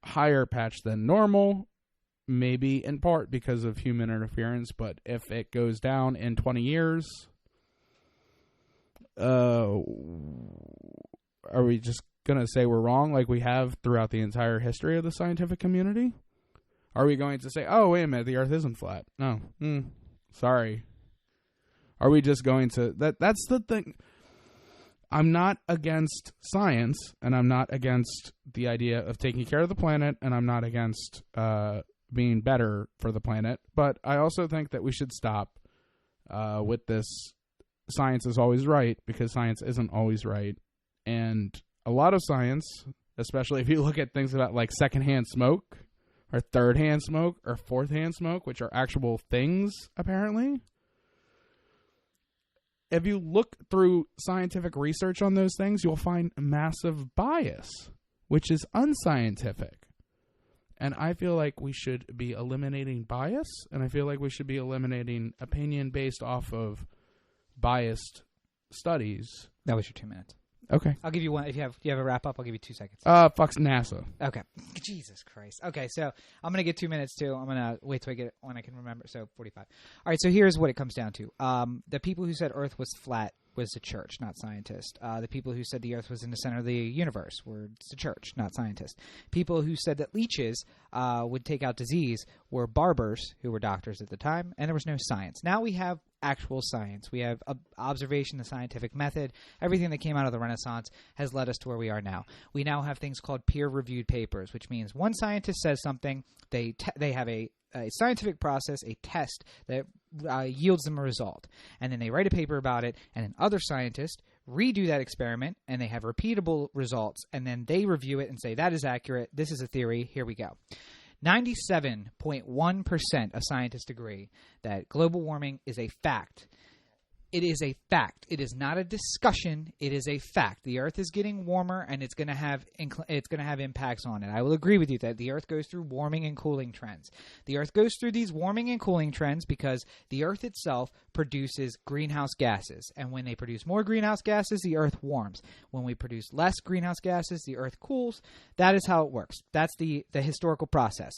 higher patch than normal, maybe in part because of human interference, but if it goes down in 20 years, are we just going to say we're wrong like we have throughout the entire history of the scientific community? Are we going to say, oh, wait a minute, the Earth isn't flat? No. Sorry. Are we just going to... That's the thing. I'm not against science, and I'm not against the idea of taking care of the planet, and I'm not against being better for the planet. But I also think that we should stop with this science is always right, because science isn't always right. And a lot of science, especially if you look at things about like secondhand smoke or third-hand smoke or fourth-hand smoke, which are actual things, apparently. If you look through scientific research on those things, you'll find massive bias, which is unscientific. And I feel like we should be eliminating bias, and I feel like we should be eliminating opinion based off of biased studies. That was your 2 minutes. Okay. I'll give you one. If you have a wrap up, I'll give you 2 seconds. Fuck NASA. Okay. Jesus Christ. Okay, so I'm gonna get 2 minutes too. I'm gonna wait till I get it when I can remember. So 45. All right. So here's what it comes down to. The people who said Earth was flat was the church, not scientists. The people who said the Earth was in the center of the universe were the church, not scientists. People who said that leeches would take out disease were barbers, who were doctors at the time, and there was no science. Now we have actual science. We have observation, the scientific method. Everything that came out of the Renaissance has led us to where we are now. We now have things called peer-reviewed papers, which means one scientist says something, they have a scientific process, a test that yields them a result. And then they write a paper about it, and then other scientists redo that experiment, and they have repeatable results, and then they review it and say, that is accurate, this is a theory, here we go. 97.1% of scientists agree that global warming is a fact. It is a fact. It is not a discussion. It is a fact. The Earth is getting warmer, and it's going to have impacts on it. I will agree with you that the Earth goes through warming and cooling trends. The Earth goes through these warming and cooling trends because the Earth itself produces greenhouse gases, and when they produce more greenhouse gases, the Earth warms. When we produce less greenhouse gases, the Earth cools. That is how it works. That's the historical process.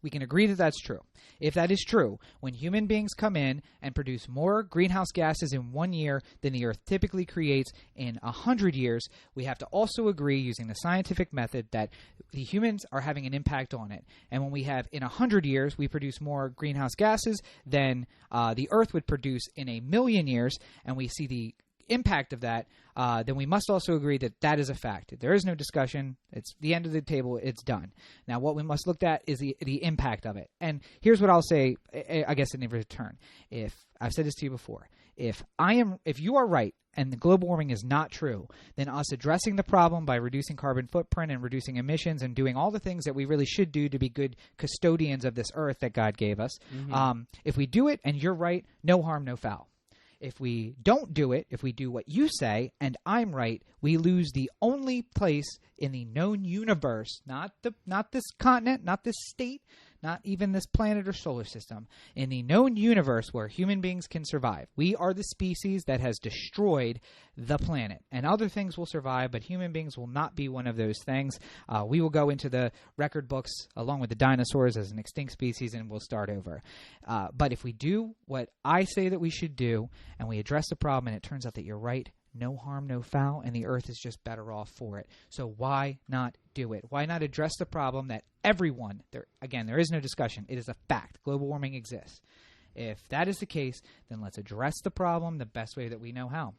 We can agree that that's true. If that is true, when human beings come in and produce more greenhouse gases in 1 year than the Earth typically creates in 100 years, we have to also agree, using the scientific method, that the humans are having an impact on it. And when we have, in 100 years, we produce more greenhouse gases than the Earth would produce in 1,000,000 years, and we see the impact of that, then we must also agree that that is a fact. There is no discussion. It's the end of the table. It's done. Now, what we must look at is the impact of it. And here's what I'll say, I guess, in return. If I've said this to you before, if you are right and the global warming is not true, then us addressing the problem by reducing carbon footprint and reducing emissions and doing all the things that we really should do to be good custodians of this Earth that God gave us, if we do it and you're right, no harm, no foul. If we don't do it, if we do what you say and I'm right, we lose the only place in the known universe, not this continent, not this state, not even this planet or solar system, in the known universe where human beings can survive. We are the species that has destroyed the planet. And other things will survive, but human beings will not be one of those things. We will go into the record books along with the dinosaurs as an extinct species, and we'll start over. But if we do what I say that we should do, and we address the problem, and it turns out that you're right, no harm, no foul, and the Earth is just better off for it. So why not do it? Why not address the problem that everyone, there is no discussion, it is a fact, global warming exists. If that is the case, then let's address the problem the best way that we know how.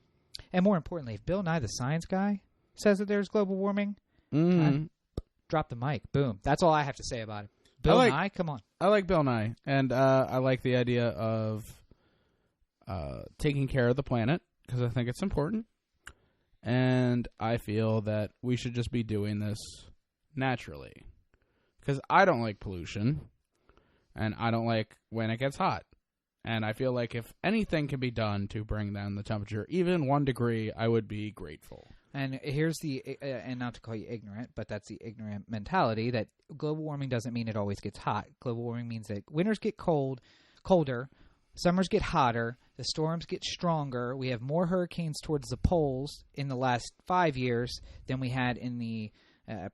And more importantly, if Bill Nye, the science guy, says that there's global warming, drop the mic. Boom. That's all I have to say about it. Bill Nye, come on. I like Bill Nye, and I like the idea of taking care of the planet, because I think it's important. And I feel that we should just be doing this naturally. Because I don't like pollution, and I don't like when it gets hot. And I feel like if anything can be done to bring down the temperature, even 1 degree, I would be grateful. And here's and not to call you ignorant, but that's the ignorant mentality, that global warming doesn't mean it always gets hot. Global warming means that winters get colder, summers get hotter, the storms get stronger. We have more hurricanes towards the poles in the last 5 years than we had in the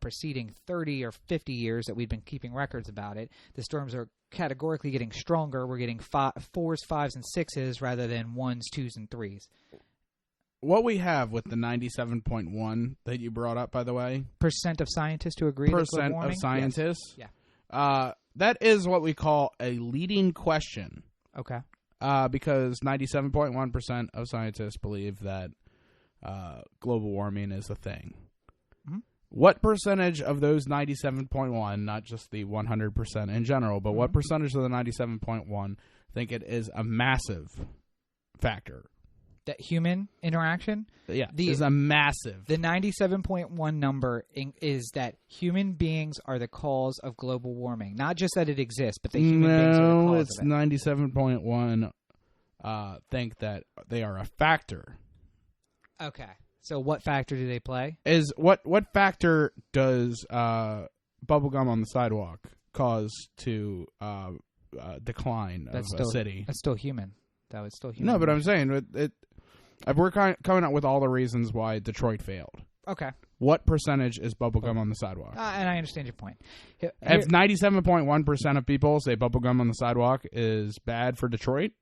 preceding 30 or 50 years that we've been keeping records about it. The storms are categorically getting stronger. We're getting 4s, 5s, and 6s rather than 1s, 2s, and 3s. what we have with the 97.1 that you brought up, by the way, percent of scientists who agree with global warming? Percent of scientists. Yes. Yeah. That is what we call a leading question. Okay. Because 97.1% of scientists believe that global warming is a thing. Mm-hmm. What percentage of those 97.1, not just the 100% in general, but what percentage of the 97.1 think it is a massive factor? That human interaction? Yeah, is a massive. The 97.1 number is that human beings are the cause of global warming. Not just that it exists, but that human beings are the cause of it. No, it's 97.1 think that they are a factor. Okay. So what factor do they play? Is what factor does bubblegum on the sidewalk cause to decline of a city? That's still human. That was still human. No, but I'm saying we're coming up with all the reasons why Detroit failed. Okay. What percentage is bubblegum on the sidewalk? And I understand your point. If 97.1% of people say bubblegum on the sidewalk is bad for Detroit,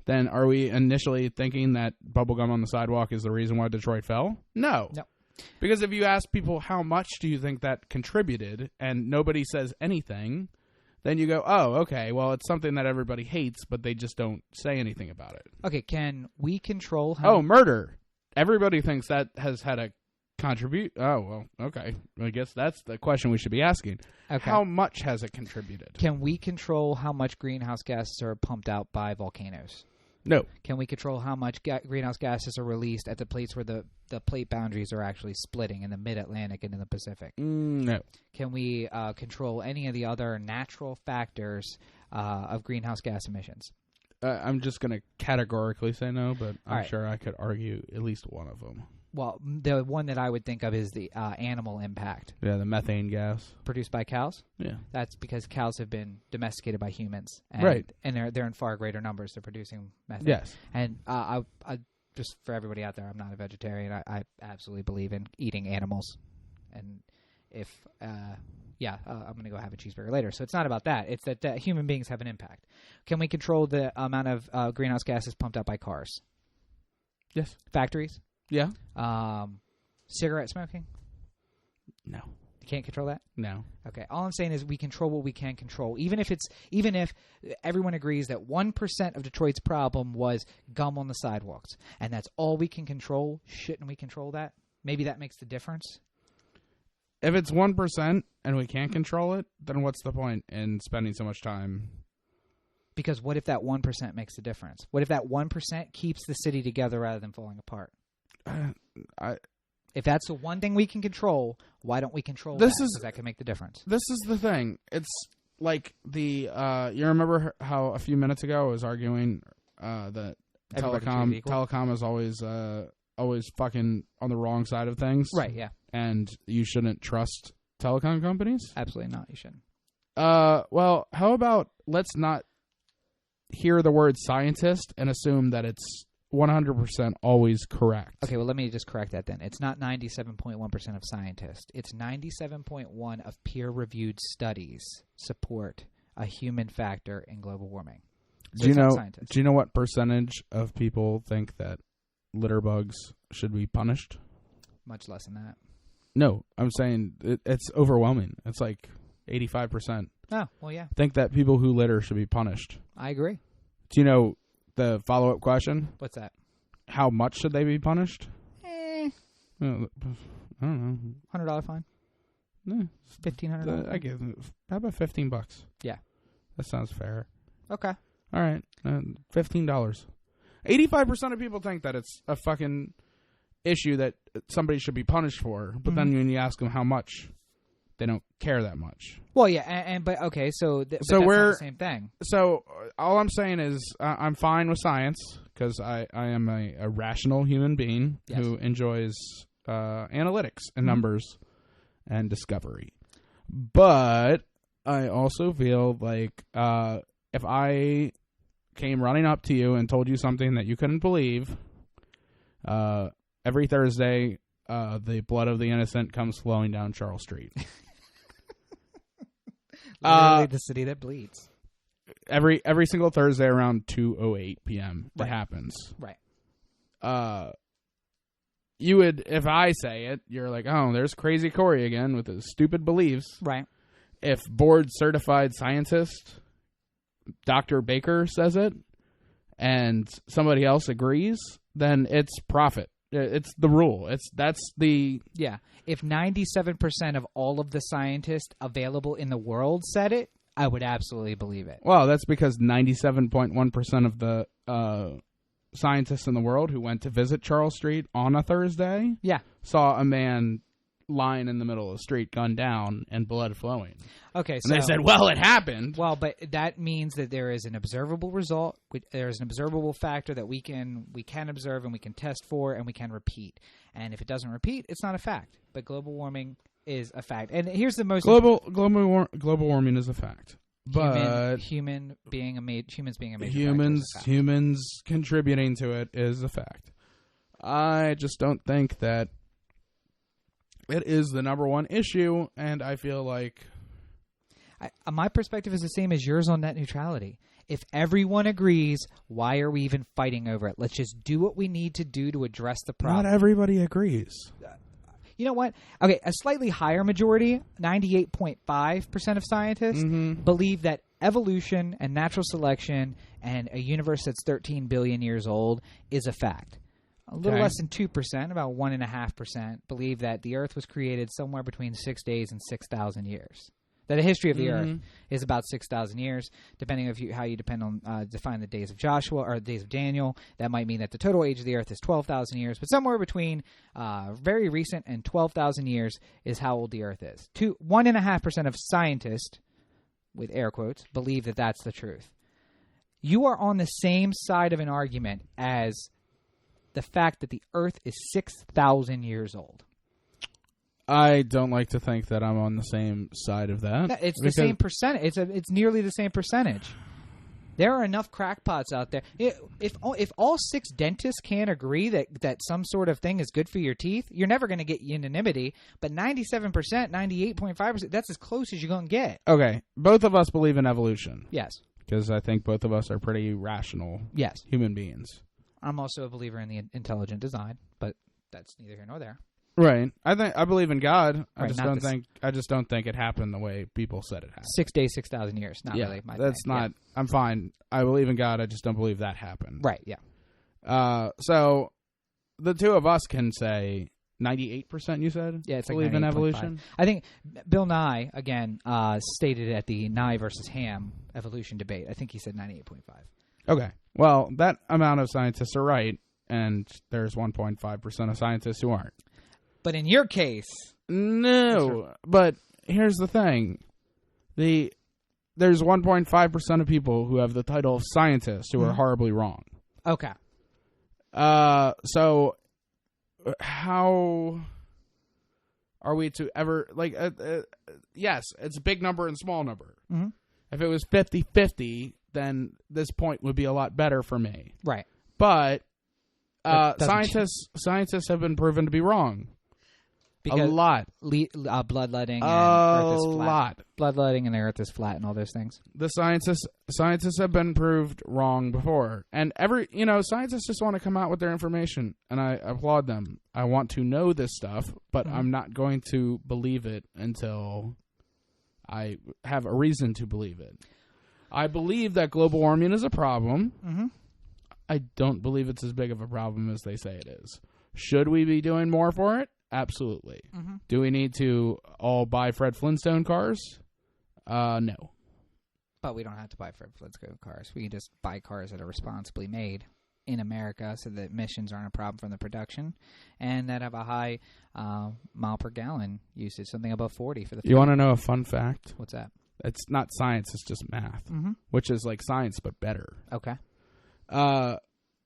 then are we initially thinking that bubblegum on the sidewalk is the reason why Detroit fell? No. Because if you ask people how much do you think that contributed and nobody says anything, then you go, oh, okay, well, it's something that everybody hates, but they just don't say anything about it. Okay, can we control how... Oh, murder. Everybody thinks that has had a contribute. Oh, well, okay. I guess that's the question we should be asking. Okay. How much has it contributed? Can we control how much greenhouse gases are pumped out by volcanoes? No. Can we control how much greenhouse gases are released at the places where the plate boundaries are actually splitting in the mid-Atlantic and in the Pacific? No. Can we control any of the other natural factors of greenhouse gas emissions? I'm just going to categorically say no, but I'm right. sure I could argue at least one of them. Well, the one that I would think of is the animal impact. Yeah, the methane gas. Produced by cows? Yeah. That's because cows have been domesticated by humans. And, right. And they're in far greater numbers. They're producing methane. Yes. And I just for everybody out there, I'm not a vegetarian. I absolutely believe in eating animals. And if, I'm going to go have a cheeseburger later. So it's not about that. It's that human beings have an impact. Can we control the amount of greenhouse gases pumped out by cars? Yes. Factories? Yeah. Cigarette smoking? No. You can't control that? No. Okay. All I'm saying is we control what we can control. Even if everyone agrees that 1% of Detroit's problem was gum on the sidewalks, and that's all we can control, shouldn't we control that? Maybe that makes the difference. If it's 1% and we can't control it, then what's the point in spending so much time? Because what if that 1% makes the difference? What if that 1% keeps the city together rather than falling apart? If that's the one thing we can control, why don't we control that? Because that can make the difference. This is the thing. It's like you remember how a few minutes ago I was arguing that telecom is always fucking on the wrong side of things. Right, yeah. And you shouldn't trust telecom companies? Absolutely not. You shouldn't. Well, how about let's not hear the word scientist and assume that it's 100% always correct. Okay, well, let me just correct that then. It's not 97.1% of scientists. It's 97.1% of peer-reviewed studies support a human factor in global warming. So do you know what percentage of people think that litter bugs should be punished? Much less than that. No, I'm saying it's overwhelming. It's like 85%. Oh, well, yeah. Think that people who litter should be punished. I agree. Do you know the follow-up question? What's that? How much should they be punished? I don't know. $100 fine? $1,500? I give. How about $15? Yeah. That sounds fair. Okay. All right. $15. 85% of people think that it's a fucking issue that somebody should be punished for, but then when you ask them how much, they don't care that much. Well, yeah, but okay, so that's we're not the same thing. So all I'm saying is I'm fine with science because I am a rational human being who enjoys analytics and numbers and discovery. But I also feel like if I came running up to you and told you something that you couldn't believe, every Thursday the blood of the innocent comes flowing down Charles Street. Literally the city that bleeds. Every single Thursday around 2:08 p.m. Right. It happens. Right. you would, if I say it, you're like, oh, there's crazy Cory again with his stupid beliefs. Right. If board-certified scientist Dr. Baker says it and somebody else agrees, then it's profit. It's the rule. That's the... Yeah. If 97% of all of the scientists available in the world said it, I would absolutely believe it. Well, that's because 97.1% of the scientists in the world who went to visit Charles Street on a Thursday saw a man lying in the middle of the street, gunned down, and blood flowing. Okay, so... And they said, well, it happened. Well, but that means that there is an observable result. There is an observable factor that we can observe and we can test for and we can repeat. And if it doesn't repeat, it's not a fact. But global warming is a fact. And here's the most... Global warming is a fact. But humans being a major humans contributing to it is a fact. I just don't think that it is the number one issue, and I feel like my perspective is the same as yours on net neutrality. If everyone agrees, why are we even fighting over it? Let's just do what we need to do to address the problem. Not everybody agrees. You know what? Okay, a slightly higher majority, 98.5% of scientists, believe that evolution and natural selection and a universe that's 13 billion years old is a fact. A little less than 2%, about 1.5%, believe that the Earth was created somewhere between 6 days and 6,000 years. That the history of the Earth is about 6,000 years, depending on how you define the days of Joshua or the days of Daniel. That might mean that the total age of the Earth is 12,000 years, but somewhere between very recent and 12,000 years is how old the Earth is. 1.5% of scientists, with air quotes, believe that that's the truth. You are on the same side of an argument as the fact that the Earth is 6,000 years old. I don't like to think that I'm on the same side of that. No, it's the same percentage. It's nearly the same percentage. There are enough crackpots out there. If all 6 dentists can't agree that some sort of thing is good for your teeth, you're never going to get unanimity. But 97%, 98.5%, that's as close as you're going to get. Okay. Both of us believe in evolution. Yes. Because I think both of us are pretty rational human beings. I'm also a believer in the intelligent design, but that's neither here nor there. Right. I believe in God. I just don't think it happened the way people said it happened. 6 days, 6,000 years. Not really. That's not. Yeah. I'm fine. I believe in God. I just don't believe that happened. Right. Yeah. So the two of us can say 98%. You said. Yeah. It's believe like in evolution. I think Bill Nye again stated at the Nye versus Ham evolution debate. I think he said 98.5. Okay. Well, that amount of scientists are right, and there's 1.5% of scientists who aren't. But in your case... No. But here's the thing. There's 1.5% of people who have the title of scientist who are horribly wrong. Okay. So how are we to ever... yes, it's a big number and small number. Mm-hmm. If it was 50-50, then this point would be a lot better for me. Right. But scientists have been proven to be wrong. Because a lot. Bloodletting and Earth is flat. A lot. Bloodletting and the Earth is flat and all those things. The scientists have been proved wrong before. And scientists just want to come out with their information, and I applaud them. I want to know this stuff, but I'm not going to believe it until I have a reason to believe it. I believe that global warming is a problem. Mm-hmm. I don't believe it's as big of a problem as they say it is. Should we be doing more for it? Absolutely. Mm-hmm. Do we need to all buy Fred Flintstone cars? No. But we don't have to buy Fred Flintstone cars. We can just buy cars that are responsibly made in America so that emissions aren't a problem from the production and that have a high mile per gallon usage, something above 40 for the fuel. You want to know a fun fact? What's that? It's not science, it's just math, which is like science but better. Okay.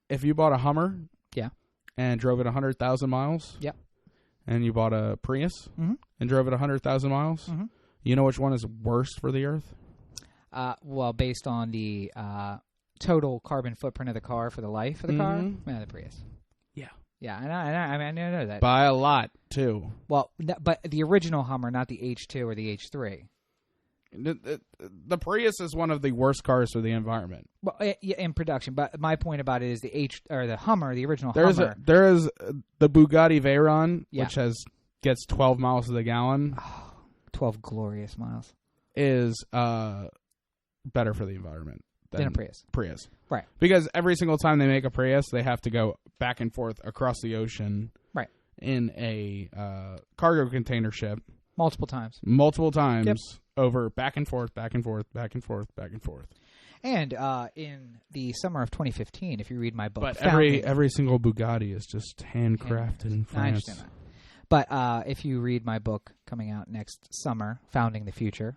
If you bought a Hummer and drove it 100,000 miles, and you bought a Prius and drove it 100,000 miles, you know which one is worse for the Earth? Well, based on the total carbon footprint of the car for the life of the car, the Prius. Yeah, I know that. By a lot, too. Well, but the original Hummer, not the H2 or the H3. the Prius is one of the worst cars for the environment. Well, in production. But my point about it is the Hummer, the original There Hummer. is the Bugatti Veyron, Yeah. which gets 12 miles to the gallon. 12 glorious miles. Is better for the environment Than a Prius. Right. Because every single time they make a Prius, they have to go back and forth across the ocean. Right. In a cargo container ship. Multiple times. Yep. Over back and forth, back and forth, back and forth, back and forth. And in the summer of 2015, if you read my book... But every single Bugatti is just handcrafted in France. I understand that. But if you read my book coming out next summer, Founding the Future,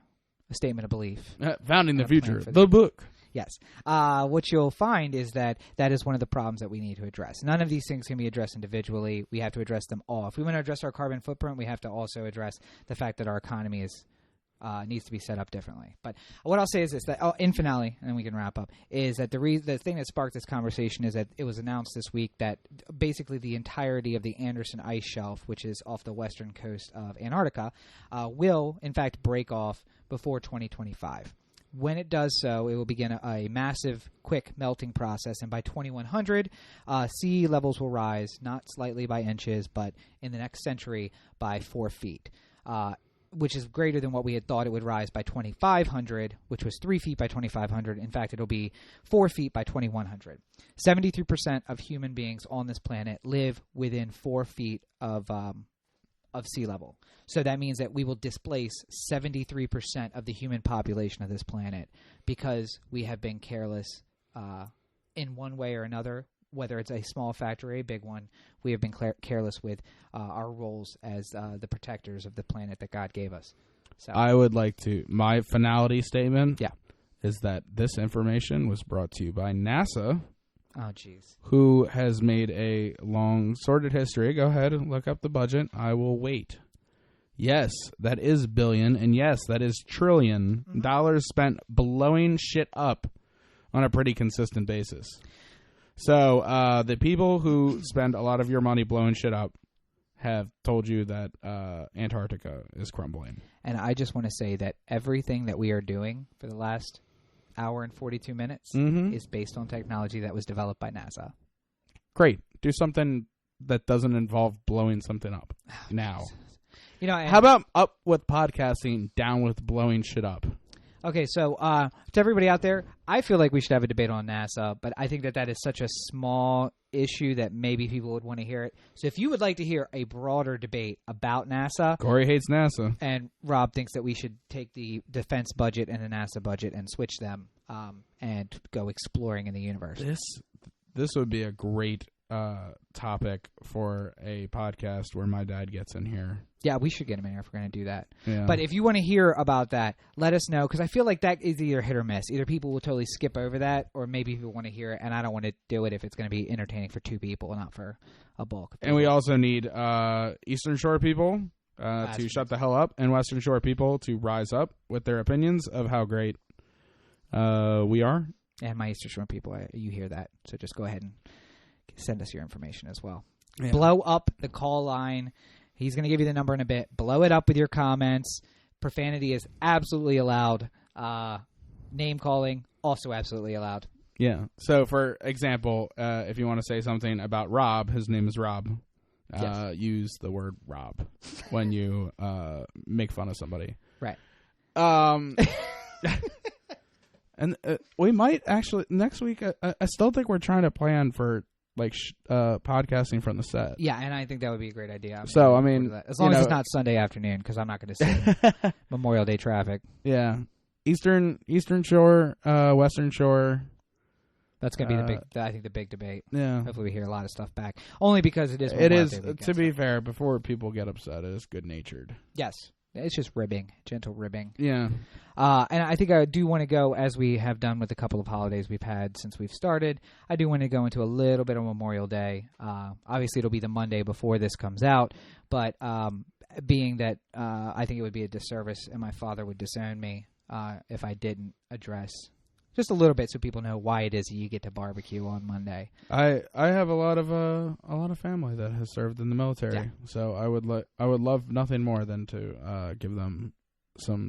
A Statement of Belief. Founding the Future, the book. Yes. What you'll find is that is one of the problems that we need to address. None of these things can be addressed individually. We have to address them all. If we want to address our carbon footprint, we have to also address the fact that our economy needs to be set up differently. But what I'll say is this, that in finale, and then we can wrap up, is that the thing that sparked this conversation is that it was announced this week that basically the entirety of the Anderson Ice Shelf, which is off the western coast of Antarctica, will, in fact, break off before 2025. When it does so, it will begin a massive, quick melting process, and by 2100, sea levels will rise, not slightly by inches, but in the next century by 4 feet, which is greater than what we had thought it would rise by 2500, which was 3 feet by 2500. In fact, it'll be 4 feet by 2100. 73% of human beings on this planet live within 4 feet of sea level. So that means that we will displace 73% of the human population of this planet because we have been careless in one way or another, whether it's a small factor or a big one. We have been careless with our roles as the protectors of the planet that God gave us. So I would like to, my finality statement Yeah. is that this information was brought to you by NASA. Oh, jeez. Who has made a long, sordid history. Go ahead and look up the budget. I will wait. Yes, that is billion, and yes, that is trillion dollars spent blowing shit up on a pretty consistent basis. So the people who spend a lot of your money blowing shit up have told you that Antarctica is crumbling. And I just want to say that everything that we are doing for the last hour and 42 minutes is based on technology that was developed by NASA. Great. Do something that doesn't involve blowing something up now. You know, how about up with podcasting, down with blowing shit up? Okay, so to everybody out there, I feel like we should have a debate on NASA, but I think that is such a small issue that maybe people would want to hear it. So if you would like to hear a broader debate about NASA... Cory hates NASA. And Rob thinks that we should take the defense budget and the NASA budget and switch them and go exploring in the universe. This would be a great topic for a podcast where my dad gets in here. Yeah, we should get him in here if we're going to do that. Yeah. But if you want to hear about that, let us know, because I feel like that is either hit or miss. Either people will totally skip over that, or maybe people want to hear it, and I don't want to do it if it's going to be entertaining for two people and not for a bulk. And we also need Eastern Shore people to shut the hell up, and Western Shore people to rise up with their opinions of how great we are. And my Eastern Shore people, you hear that. So just go ahead and send us your information as well. Yeah. Blow up the call line. He's going to give you the number in a bit. Blow it up with your comments. Profanity is absolutely allowed. Name calling, also absolutely allowed. Yeah. So, for example, if you want to say something about Rob, his name is Rob. Yes. Use the word Rob when you make fun of somebody. Right. And we might actually, next week, I still think we're trying to plan for podcasting from the set. Yeah, and I think that would be a great idea. So, I mean, as long as it's not Sunday afternoon, because I'm not going to see Memorial Day traffic. Yeah. Eastern Shore, Western Shore. That's going to be the big debate. Yeah. Hopefully we hear a lot of stuff back. Only because it is. It is, to be fair, before people get upset, it is good-natured. Yes. It's just ribbing, gentle ribbing. Yeah. And I think I do want to go, as we have done with a couple of holidays we've had since we've started, I do want to go into a little bit of Memorial Day. Obviously, it'll be the Monday before this comes out, but being that I think it would be a disservice and my father would disown me if I didn't address just a little bit so people know why it is that you get to barbecue on Monday. I have a lot of family that has served in the military, so I would love nothing more than to give them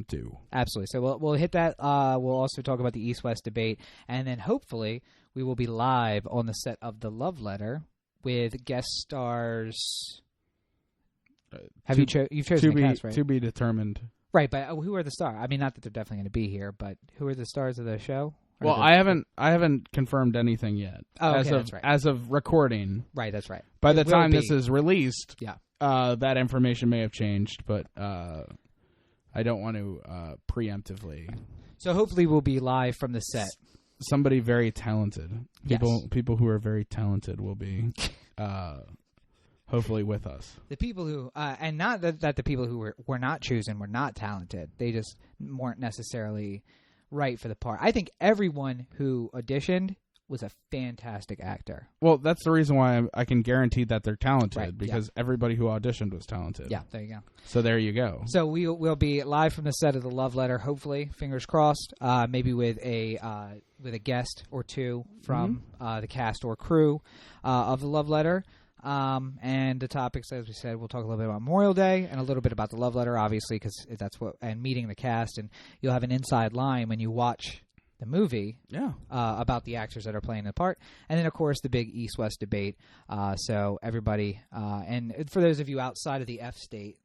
do. Absolutely. So we'll hit that. We'll also talk about the East-West debate, and then hopefully we will be live on the set of The Love Letter with guest stars. You've chosen the cast, right? To be determined. Right, but who are the stars? I mean, not that they're definitely going to be here, but who are the stars of the show? Well, I haven't confirmed anything yet. Oh, okay, that's right. As of recording. Right, that's right. By the time this is released, yeah, that information may have changed, but I don't want to preemptively. So hopefully we'll be live from the set. Somebody very talented. Yes. People who are very talented will be hopefully with us. The people who, and not that the people who were not chosen were not talented. They just weren't necessarily right for the part. I think everyone who auditioned was a fantastic actor. Well, that's the reason why I can guarantee that they're talented, right, because everybody who auditioned was talented. Yeah, there you go. So there you go. So we'll be live from the set of The Love Letter, hopefully, fingers crossed, maybe with a guest or two from the cast or crew of The Love Letter. And the topics, as we said, we'll talk a little bit about Memorial Day and a little bit about The Love Letter, obviously, because that's what, and meeting the cast, and you'll have an inside line when you watch the movie about the actors that are playing the part. And then, of course, the big East-West debate. So everybody, and for those of you outside of the F state,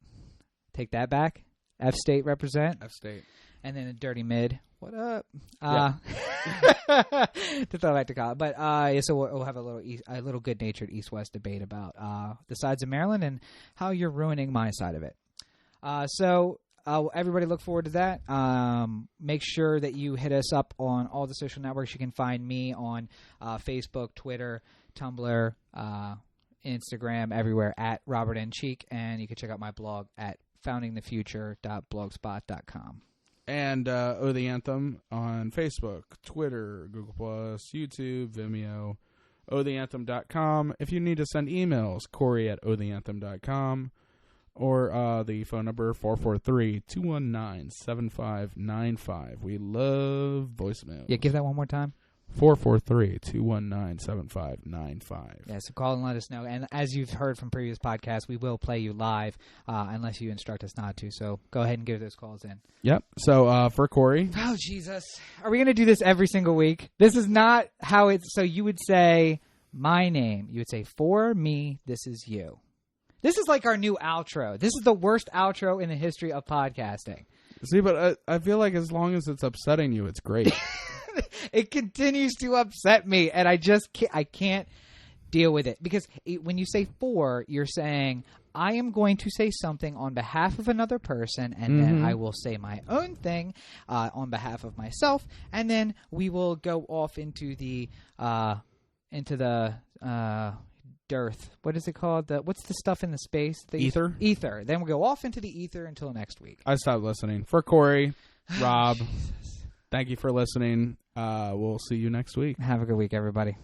take that back. F state represent. F state. And then a dirty mid. What up? Yeah. To throw back to college. But so we'll have a little good-natured East-West debate about the sides of Maryland and how you're ruining my side of it. So everybody look forward to that. Make sure that you hit us up on all the social networks. You can find me on Facebook, Twitter, Tumblr, Instagram, everywhere at Robert N. Cheek. And you can check out my blog at foundingthefuture.blogspot.com. And the Anthem on Facebook, Twitter, Google+, YouTube, Vimeo, otheanthem.com. If you need to send emails, Cory at otheanthem.com, or the phone number 443-219-7595. We love voicemails. Yeah, give that one more time. 443-219-7595. Yeah, so call and let us know. And as you've heard from previous podcasts, we will play you live unless you instruct us not to. So go ahead and give those calls in. Yep. So for Cory. Oh, Jesus. Are we going to do this every single week? This is not how it's... So you would say, my name. You would say, for me, this is you. This is like our new outro. This is the worst outro in the history of podcasting. See, but I feel like as long as it's upsetting you, it's great. It continues to upset me, and I can't deal with it. Because when you say for, you're saying, I am going to say something on behalf of another person, and then I will say my own thing on behalf of myself, and then we will go off into the dearth. What is it called? What's the stuff in the space? The ether? Ether. Then we'll go off into the ether until next week. I stopped listening. For Cory, Rob, thank you for listening. We'll see you next week. Have a good week, everybody.